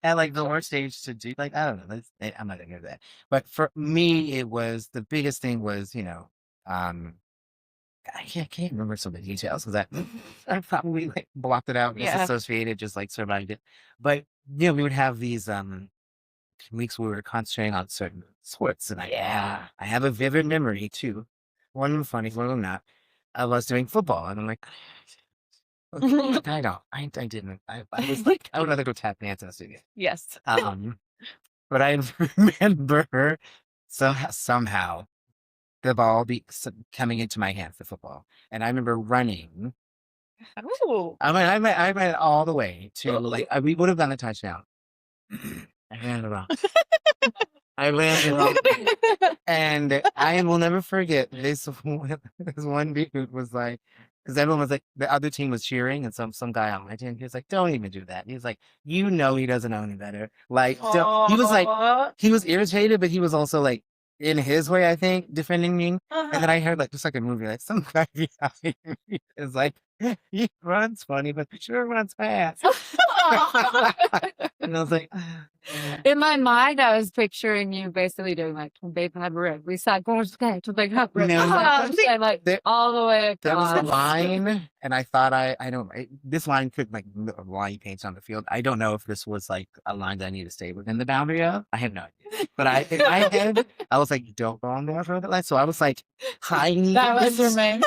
And like the worst age to do, like I don't know. I'm not gonna go that. But for me, it was the biggest thing was I can't remember some of the details because I probably like blocked it out, Yeah. disassociated, just like survived it. But we would have these weeks where we were concentrating on certain sports, and I have a vivid memory too. One of them funny, one of them not. I was doing football, and I'm like, okay, I didn't. I was like, I would rather go tap dance in a studio. Yes. But I remember somehow the ball coming into my hand for football, and I remember running. Oh. I went all the way to like we would have done a touchdown. I ran around. I ran around, and I will never forget this. This one dude was like, because everyone was like, the other team was cheering, and some guy on my team, he was like, "Don't even do that." He was like, he doesn't know any better. Like, he was like, he was irritated, but he was also like, in his way, I think, defending me. And then I heard like just like a movie, like some guy behind me is like, he runs funny, but he sure runs fast. And I was like, In my mind, I was picturing you basically doing like Babe Had Red. We saw Gorge Day to Big Hub. No. And like There- all the way there was a across. line, and I thought I don't. This line could like line paints on the field. I don't know if this was like a line that I need to stay within the boundary of. I have no idea. But in my head, I was like, don't go on there for that line. So I was like, hiding. That was your main.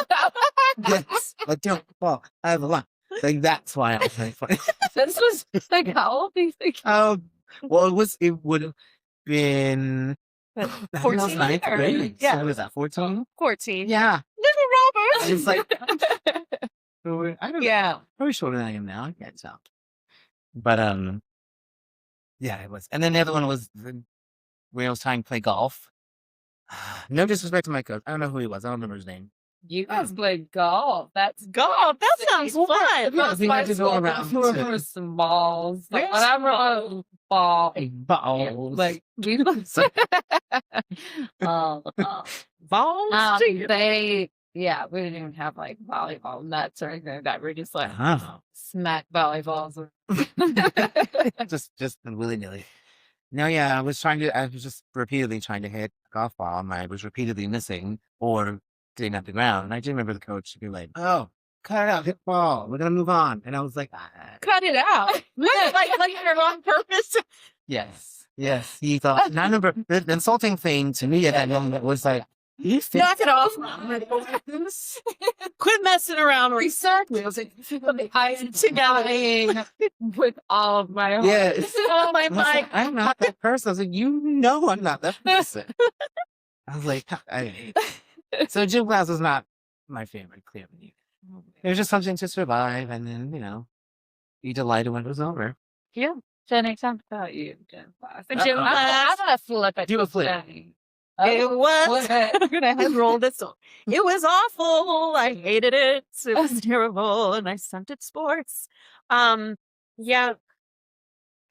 Yes, like don't fall. I have a line. Like that's why I was like, funny. This was like how old do you think? Well, it would have been 14 ninth or- grade. yeah. So was that 14? 14. Yeah. Little Robert. I was like, I don't know. Yeah. Probably shorter than I am now. I can't tell. But yeah, it was. And then the other one was when I was trying to play golf. No disrespect to my coach. I don't know who he was. I don't remember his name. You guys played golf. That's Golf. That sounds fun. Yeah, we had to go around for some balls. Like, whatever ball. Balls. Like we So- Balls. they we didn't even have like volleyball nets or anything like that. We're just like smack volleyballs. just willy nilly. No, yeah, I was just repeatedly trying to hit a golf ball, and I was repeatedly missing or getting off the ground. And I do remember the coach be like, "Oh, cut it out, hit the ball. We're gonna move on." And I was like, Cut it out. like you're on purpose. Yes. He thought. And I remember the insulting thing to me at that moment was like, Knock it off. Quit messing around. Reset. I am together with all of my heart. yes. Oh my I was like, mind. I'm not that person. I was like, I'm not that person. I was like, so gym class was not my favorite, clearly. It was just something to survive, and then, be delighted when it was over. Jenny, talk about you, gym class. Gym class. I'm gonna flip it. Do a flip. Jenny. It was. flip it. I'm gonna head roll this song. It was awful. I hated it. It was terrible, and I sucked at sports. Yeah.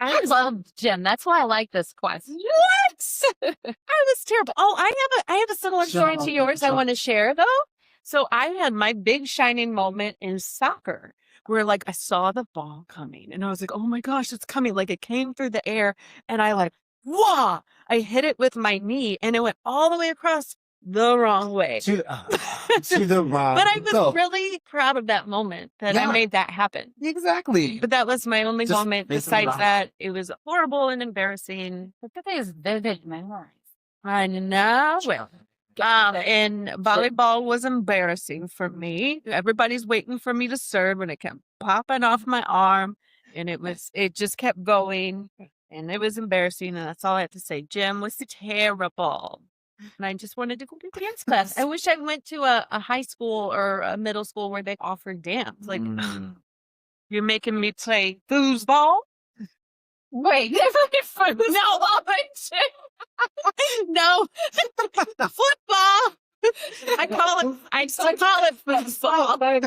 I love gym. That's why I like this question. What? I was terrible. Oh, I have a similar story to yours I want to share though. So I had my big shining moment in soccer where like I saw the ball coming and I was like, oh my gosh, it's coming. Like it came through the air and I like, wah! I hit it with my knee and it went all the way across the wrong way. To the wrong. But I was really proud of that moment that I Yeah. made that happen. Exactly. But that was my only Just moment. basically Besides wrong. that, it was horrible and embarrassing. Look at these vivid memories. I know. Well, And volleyball was embarrassing for me. Everybody's waiting for me to serve, and it kept popping off my arm, and it just kept going, and it was embarrassing. And that's all I have to say. Gym was terrible, and I just wanted to go to dance class. I wish I went to a high school or a middle school where they offered dance. Like you're making me play foosball. Wait, different food. No, no, football. I still call it football. I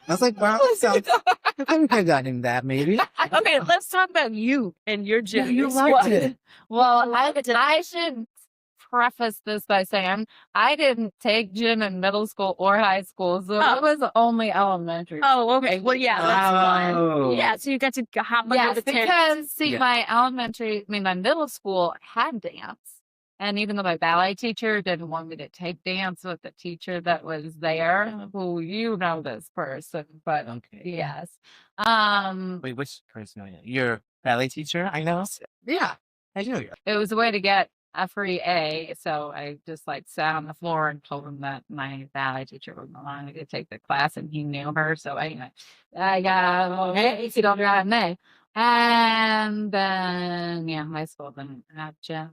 was like, wow, that sounds. I think I got him that maybe. Okay, let's talk about you and your gym. You experience. liked it. Well, I should preface this by saying I didn't take gym in middle school or high school, so it was only elementary. Oh, okay. Well, yeah, that's fine. Oh. Yeah, so you got to hop under Yes, the tent. because see, Yeah. my middle school had dance. And even though my ballet teacher didn't want me to take dance with the teacher that was there, who you know this person, but Okay. yes. Wait, which person are you? Your ballet teacher? I know. Yeah, I do. It was a way to get a free A, so I just like sat on the floor and told him that my ballet teacher was wanting me to take the class, and he knew her. So anyway, I got okay, if you don't got an A, and then high school didn't have gym,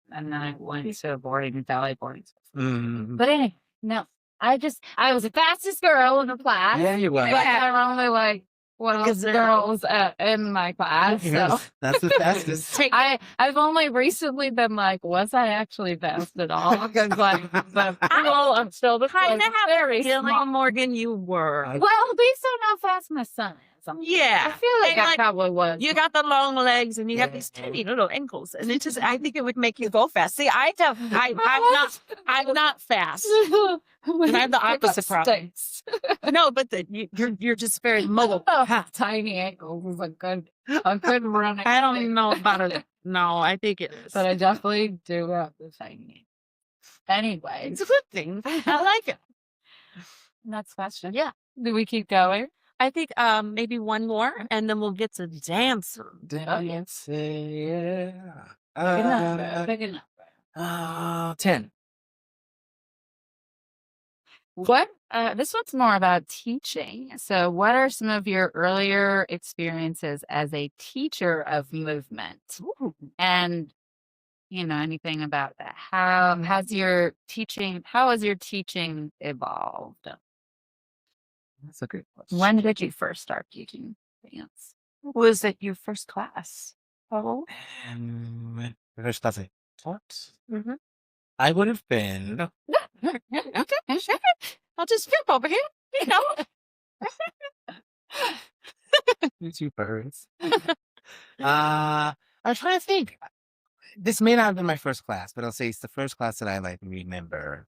and then I went to ballet boarding school. But anyway, no, I was the fastest girl in the class. Yeah, you were. But I'm only like one of the girls in my class. So Yes, that's the fastest. I've only recently been like, was I actually fast at all? Because like, I'm still the Kind of have a very feeling, small. Morgan, you were. Well, based on how fast my son is, I Yeah. feel like And, I probably was. You got the long legs and you got these tiny little ankles, and it just I think it would make you go fast. See, I'm not fast. And I have the opposite problem. No, but you're just very mobile. Tiny ankles. I couldn't run. I don't even know about it. No, I think it is. But I definitely do have the tiny ankles. Anyway, It's a good thing. I like it. next question. Yeah. Do we keep going? I think maybe one more, and then we'll get to dance. Dance, yeah. Big enough. Big enough. 10. What? This one's more about teaching. So, what are some of your earlier experiences as a teacher of movement? And anything about that? How has your teaching evolved? That's a great question. When did you first start teaching dance? Was it your first class? Oh. The first class I taught, Mm-hmm. I would have been. Okay. I'll just jump over here. You two birds. I'm trying to think. This may not have been my first class, but I'll say it's the first class that I remember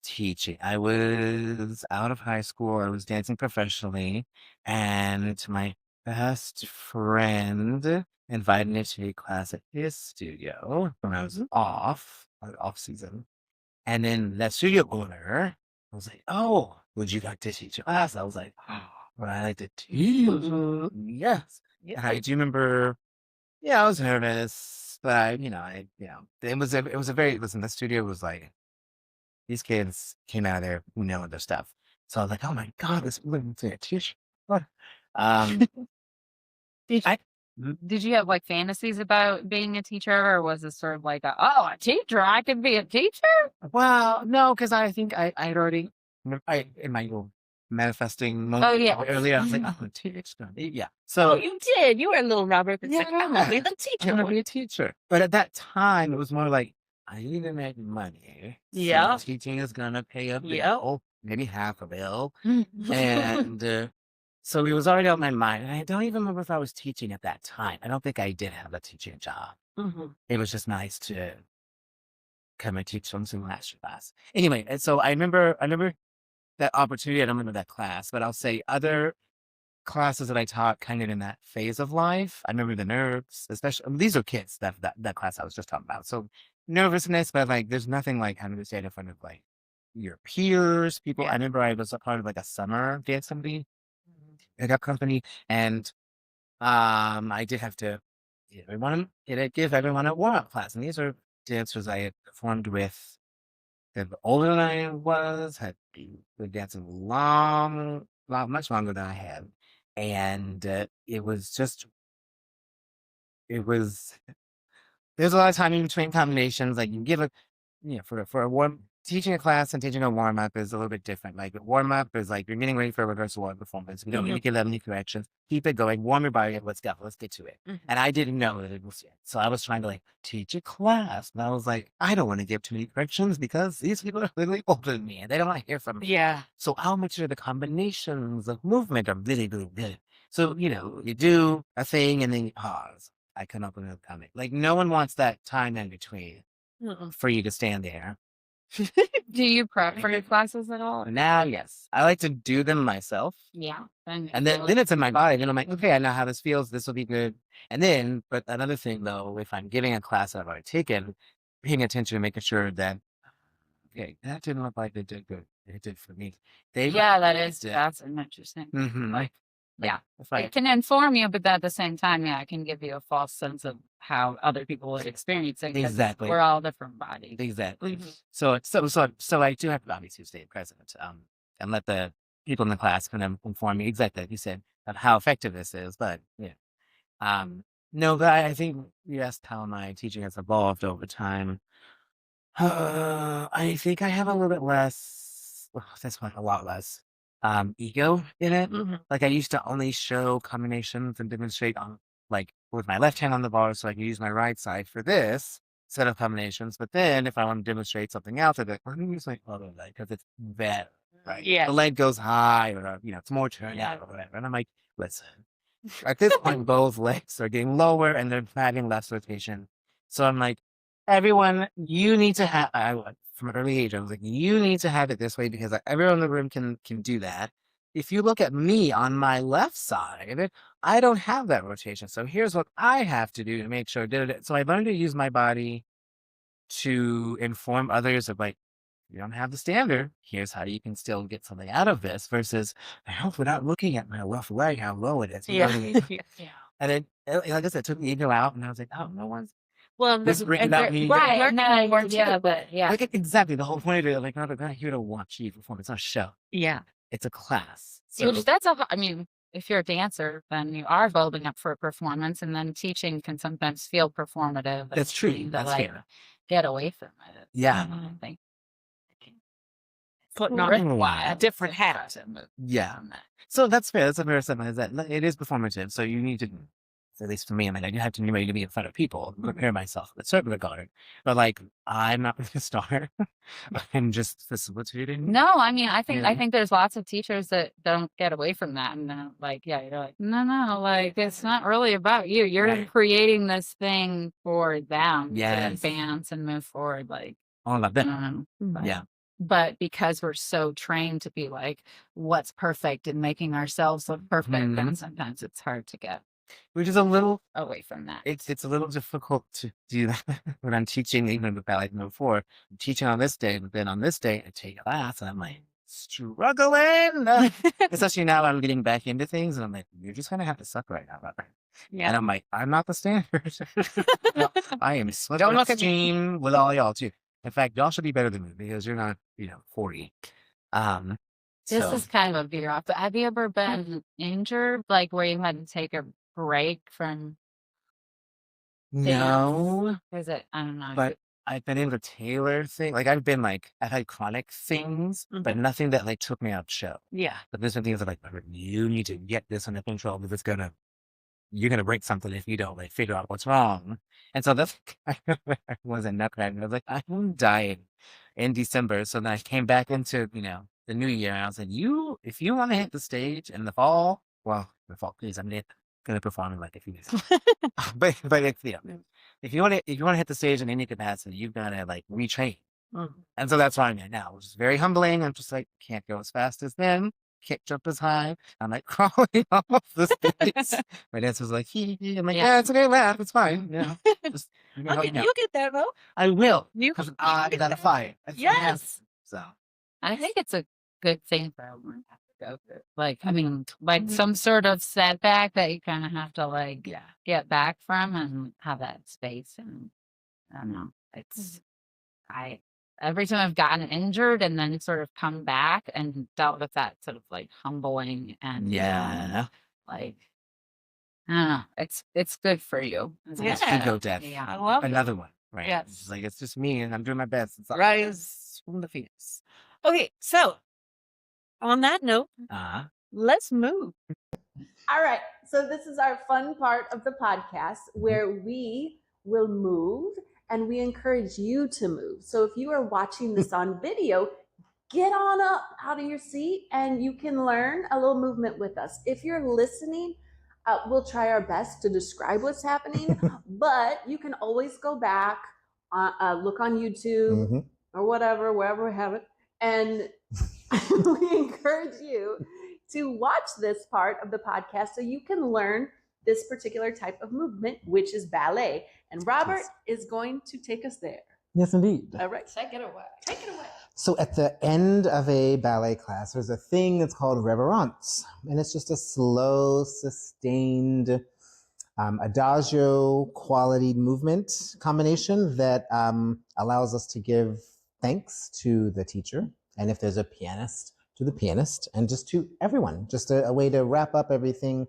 teaching. I was out of high school. I was dancing professionally, and my best friend invited me to a class at his studio when I was off season. And then that studio owner was like, "Oh, would you like to teach a class?" I was like, "Oh, would I like to teach?" Yes. And I do remember, I was nervous, but it was a very, listen, the studio was like, these kids came out of there who know their stuff. So I was like, "Oh my God, this woman's a teacher." Um, Did you have like fantasies about being a teacher, or was it sort of like, a teacher? I could be a teacher? well, no, because I think I had already, in my little manifesting moment earlier, I was like, "I'm a teacher." Yeah. So you did. You were a little Robert. It's like, I'm gonna be the I'm teacher. gonna be a teacher. But at that time, it was more like, I need to make money. Yeah. So teaching is gonna pay a Yeah. bill, maybe half a bill. And so it was already on my mind. And I don't even remember if I was teaching at that time. I don't think I did have a teaching job. Mm-hmm. It was just nice to come and teach some master class. Anyway, and so I remember that opportunity. I don't remember that class, but I'll say other classes that I taught kind of in that phase of life. I remember the nerves, especially these are kids, that class I was just talking about. So nervousness, but like there's nothing like having to stand in front of like your peers, people. I remember I was a part of like a summer dance company, pickup company, and I did have to give everyone a warm-up class. And these are dancers I had performed with They're older than I was, had been dancing much longer than I had. And it was just, it was, there's a lot of time in between combinations. Like you give a, for a warm, teaching a class and teaching a warm up is a little bit different. Like a warm up is like you're getting ready for a rehearsal or performance. You don't need to give them any corrections. Keep it going. Warm your body up. Let's go. Let's get to it. And I didn't know that it was it. So I was trying to like teach a class. And I was like, I don't want to give too many corrections because these people are literally older than me and they don't want to hear from me. Yeah. So I'll make sure the combinations of movement are really, really good. So, you do a thing and then you pause. I come up with another comment. Like no one wants that time in between for you to stand there. Do you prep for your classes at all? Now, yes, I like to do them myself. Yeah. And then it's in my body. Then I'm like, okay, I know how this feels. This will be good. And then, but another thing though, if I'm giving a class that I've already taken, paying attention and making sure that, okay, that didn't look like it did good. It did for me. That's an interesting. Like, Yeah. if I, It can inform you, but at the same time, yeah, it can give you a false sense of how other people would experience it. 'cause Exactly. We're all different bodies. exactly. So I do have to obviously stay present, and let the people in the class kind of inform me exactly like you said of how effective this is. But yeah, no, but I think you asked how my teaching has evolved over time. I think I have a little bit less. Well, that's like a lot less ego in it. Like I used to only show combinations and demonstrate on like with my left hand on the bar, so I can use my right side for this set of combinations. But then if I want to demonstrate something else, I'd be like, let me use my other leg because it's better, right? Yeah. The leg goes high, or it's more turned out or whatever. And I'm like, listen, at this point, both legs are getting lower and they're having less rotation. So I'm like, everyone, you need to have. From an early age, I was like, you need to have it this way because everyone in the room can do that. If you look at me on my left side, I don't have that rotation. So here's what I have to do to make sure. So I learned to use my body to inform others of like, you don't have the standard. Here's how you can still get something out of this versus I hope without looking at my left leg, how low it is. You know what I mean? Yeah. And then, like I said, it took the ego out and I was like, oh, no one's. Well, This bring and it out they're- me. Right. they're- And then I worked, yeah, but yeah. Like exactly the whole point of it. Like, no, they're not here to watch you perform. It's not a show. Yeah. It's a class. So Which that's I mean, if you're a dancer, then you are building up for a performance, and then teaching can sometimes feel performative. that's true. To, That's like, fair. get away from it. Yeah. I think. Putting Right. on Wow. a different hat. Yeah. So that's fair. That's a fair assessment. Is that it is performative. So you need to, at least for me, I mean, I do have to be ready to be in front of people, prepare myself in a certain regard. But like, I'm not the star. I'm just facilitating. No, I mean, I Yeah. think there's lots of teachers that don't get away from that, and then like, yeah, you're like, no, like it's not really about you. You're Right. creating this thing for them to Yes. advance and move forward. Like, All of I that. don't know, but, Yeah. but because we're so trained to be like, what's perfect and making ourselves look perfect, then sometimes it's hard to get Which is a little. away from that. It's a little difficult to do that when I'm teaching, even with ballet before. I'm teaching on this day, but then on this day I take a class and I'm like struggling. Especially now I'm getting back into things and I'm like, you're just gonna have to suck right now, brother. Yeah. And I'm like, I'm not the standard. I am so Don't look at me. extreme with all y'all too. In fact, y'all should be better than me because you're not, 40. This So is kind of a veer off, but have you ever been injured, like where you had to take a break from? no, Is it? I don't know. but I've been able to tailor things. Like I've had chronic things, but nothing that like took me out of show. Yeah. But there's some things that like you need to get this under control because you're gonna break something if you don't like figure out what's wrong. And so that's kind of where I was in nutcracker. I was like, I'm dying in December. So then I came back into, the new year and I was like, if you want to hit the stage in the fall, please, I'm gonna perform in like a few days. but it's, if you want to hit the stage in any capacity, you've gotta like retrain. And so that's where I'm at now, which is very humbling. I'm just like, can't go as fast as them. Can't jump as high. I'm like crawling off the stage. My dancer's like, I'm like, yeah, it's okay, laugh, it's fine. Just help me out. You'll get there though. I will, You because I got a fight. Yes. So I think it's a good thing for everyone to have to go through. Like, I mean, like some sort of setback that you kind of have to like get back from and have that space. And I don't know. It's every time I've gotten injured and then sort of come back and dealt with that sort of like humbling and Yeah. like I don't know, it's good for you. It's like a ego death. Yeah. I love it. Another one, right? Yes. It's like, it's just me and I'm doing my best. It's Rise from the fetus. Okay, so on that note, let's move. All right. So this is our fun part of the podcast where we will move and we encourage you to move. So if you are watching this on video, get on up out of your seat and you can learn a little movement with us. If you're listening, we'll try our best to describe what's happening, but you can always go back, look on YouTube or whatever, wherever we have it. And we encourage you to watch this part of the podcast so you can learn this particular type of movement, which is ballet. And Robert is going to take us there. Yes, indeed. All right, take it away. Take it away. So at the end of a ballet class, there's a thing that's called reverence. And it's just a slow, sustained adagio quality movement combination that allows us to give thanks to the teacher. And if there's a pianist, to the pianist, and just to everyone. Just a way to wrap up everything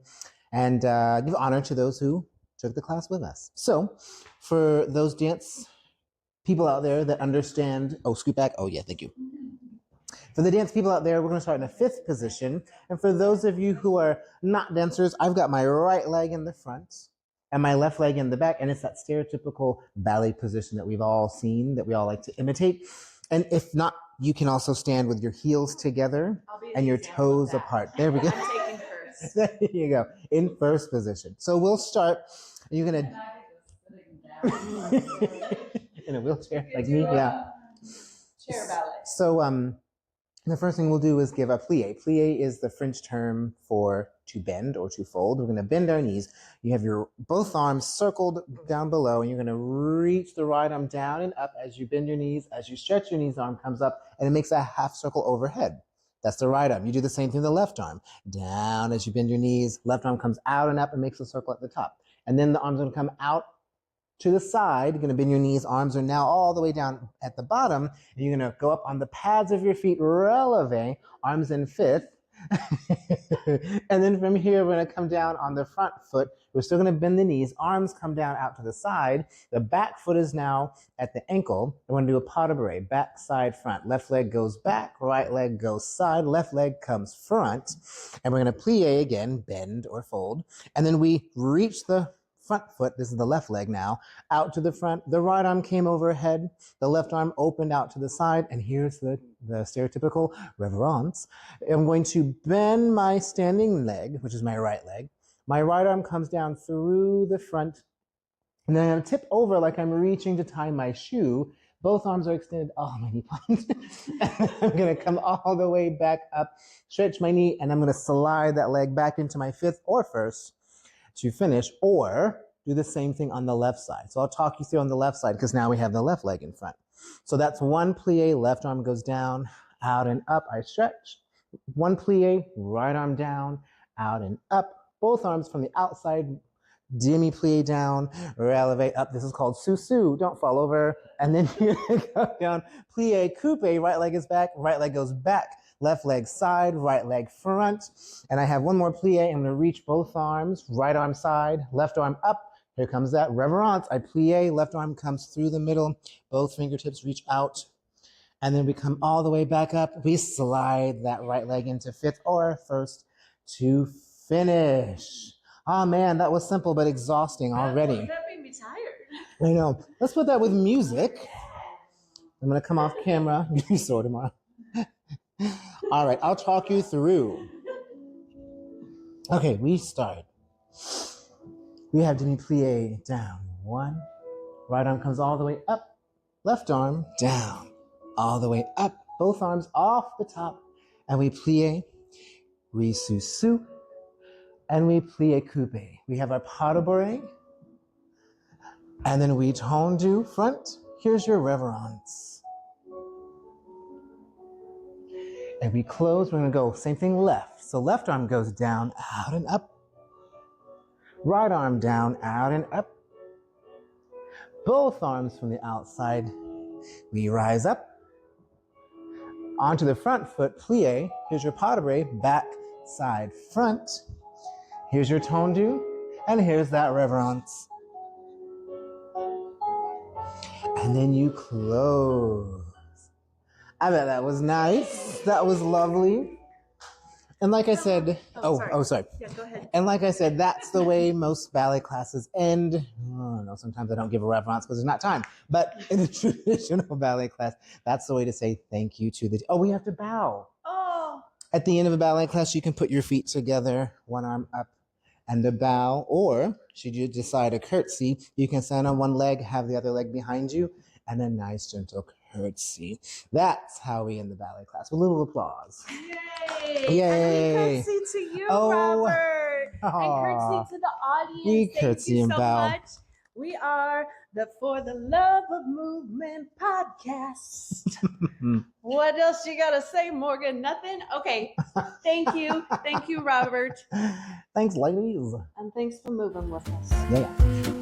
and give honor to those who took the class with us. So for those dance people out there that understand, scoot back. Oh yeah, thank you. For the dance people out there, we're gonna start in a 5th position. And for those of you who are not dancers, I've got my right leg in the front and my left leg in the back. And it's that stereotypical ballet position that we've all seen, that we all like to imitate. And if not, you can also stand with your heels together and your toes apart. There we go. I'm taking first. There you go, in first position. So we'll start. You're gonna in a wheelchair like me, yeah. Chair ballet. So the first thing we'll do is give a plie. Plie is the French term for to bend or to fold. We're going to bend our knees. You have your both arms circled down below, and you're going to reach the right arm down and up as you bend your knees. As you stretch your knees, the arm comes up, and it makes a half circle overhead. That's the right arm. You do the same thing with the left arm. Down as you bend your knees, left arm comes out and up and makes a circle at the top. And then the arm's going to come out to the side. You're going to bend your knees. Arms are now all the way down at the bottom. And you're going to go up on the pads of your feet, releve, arms in 5th. And then from here, we're going to come down on the front foot. We're still going to bend the knees. Arms come down out to the side. The back foot is now at the ankle. We're going to do a pas de bourrée, back, side, front. Left leg goes back, right leg goes side, left leg comes front. And we're going to plie again, bend or fold. And then we reach the front foot, this is the left leg now, out to the front. The right arm came overhead. The left arm opened out to the side. And here's the stereotypical reverence. I'm going to bend my standing leg, which is my right leg. My right arm comes down through the front. And then I'm going to tip over like I'm reaching to tie my shoe. Both arms are extended. Oh, my knee pumped. And I'm going to come all the way back up, stretch my knee, and I'm going to slide that leg back into my 5th or 1st to finish, or do the same thing on the left side. So I'll talk you through on the left side because now we have the left leg in front. So that's one plie, left arm goes down, out and up, I stretch. One plie, right arm down, out and up. Both arms from the outside, demi-plie down, releve up. This is called sous-sus, don't fall over. And then you're gonna go down, plie, coupe, right leg is back, right leg goes back. Left leg side, right leg front. And I have one more plie. I'm going to reach both arms, right arm side, left arm up. Here comes that reverence. I plie, left arm comes through the middle. Both fingertips reach out. And then we come all the way back up. We slide that right leg into 5th or 1st to finish. Oh man, that was simple but exhausting already. That made me tired. I know. Let's put that with music. I'm going to come off camera. You saw tomorrow. All right, I'll talk you through. Okay, we start. We have demi-plie down. 1. Right arm comes all the way up. Left arm down. All the way up. Both arms off the top. And we plie. We sous-sus. And we plie coupe. We have our pas de bourrée. And then we tendu front. Here's your reverence. And we close, we're gonna go same thing left. So left arm goes down, out and up. Right arm down, out and up. Both arms from the outside. We rise up, Onto the front foot, plie. Here's your pas de bras, back, side, front. Here's your tendu, and here's that reverence. And then you close. I bet that was nice. That was lovely. And like I said, sorry. Yeah, go ahead. And like I said, that's the way most ballet classes end. Oh, no, sometimes I don't give a reverence because there's not time. But in a traditional ballet class, that's the way to say thank you to the... Oh, we have to bow. Oh. At the end of a ballet class, you can put your feet together, one arm up and a bow. Or should you decide a curtsy, you can stand on one leg, have the other leg behind you, and a nice gentle curtsy. That's how we end the ballet class. With a little applause. Yay! Yay! And we curtsy to you, Oh. Robert. And curtsy to the audience. We Thank curtsy you and so bow. much. We are the For the Love of Movement podcast. What else you gotta say, Morgan? Nothing? Okay. Thank you. Thank you, Robert. Thanks, ladies. And thanks for moving with us. Yeah.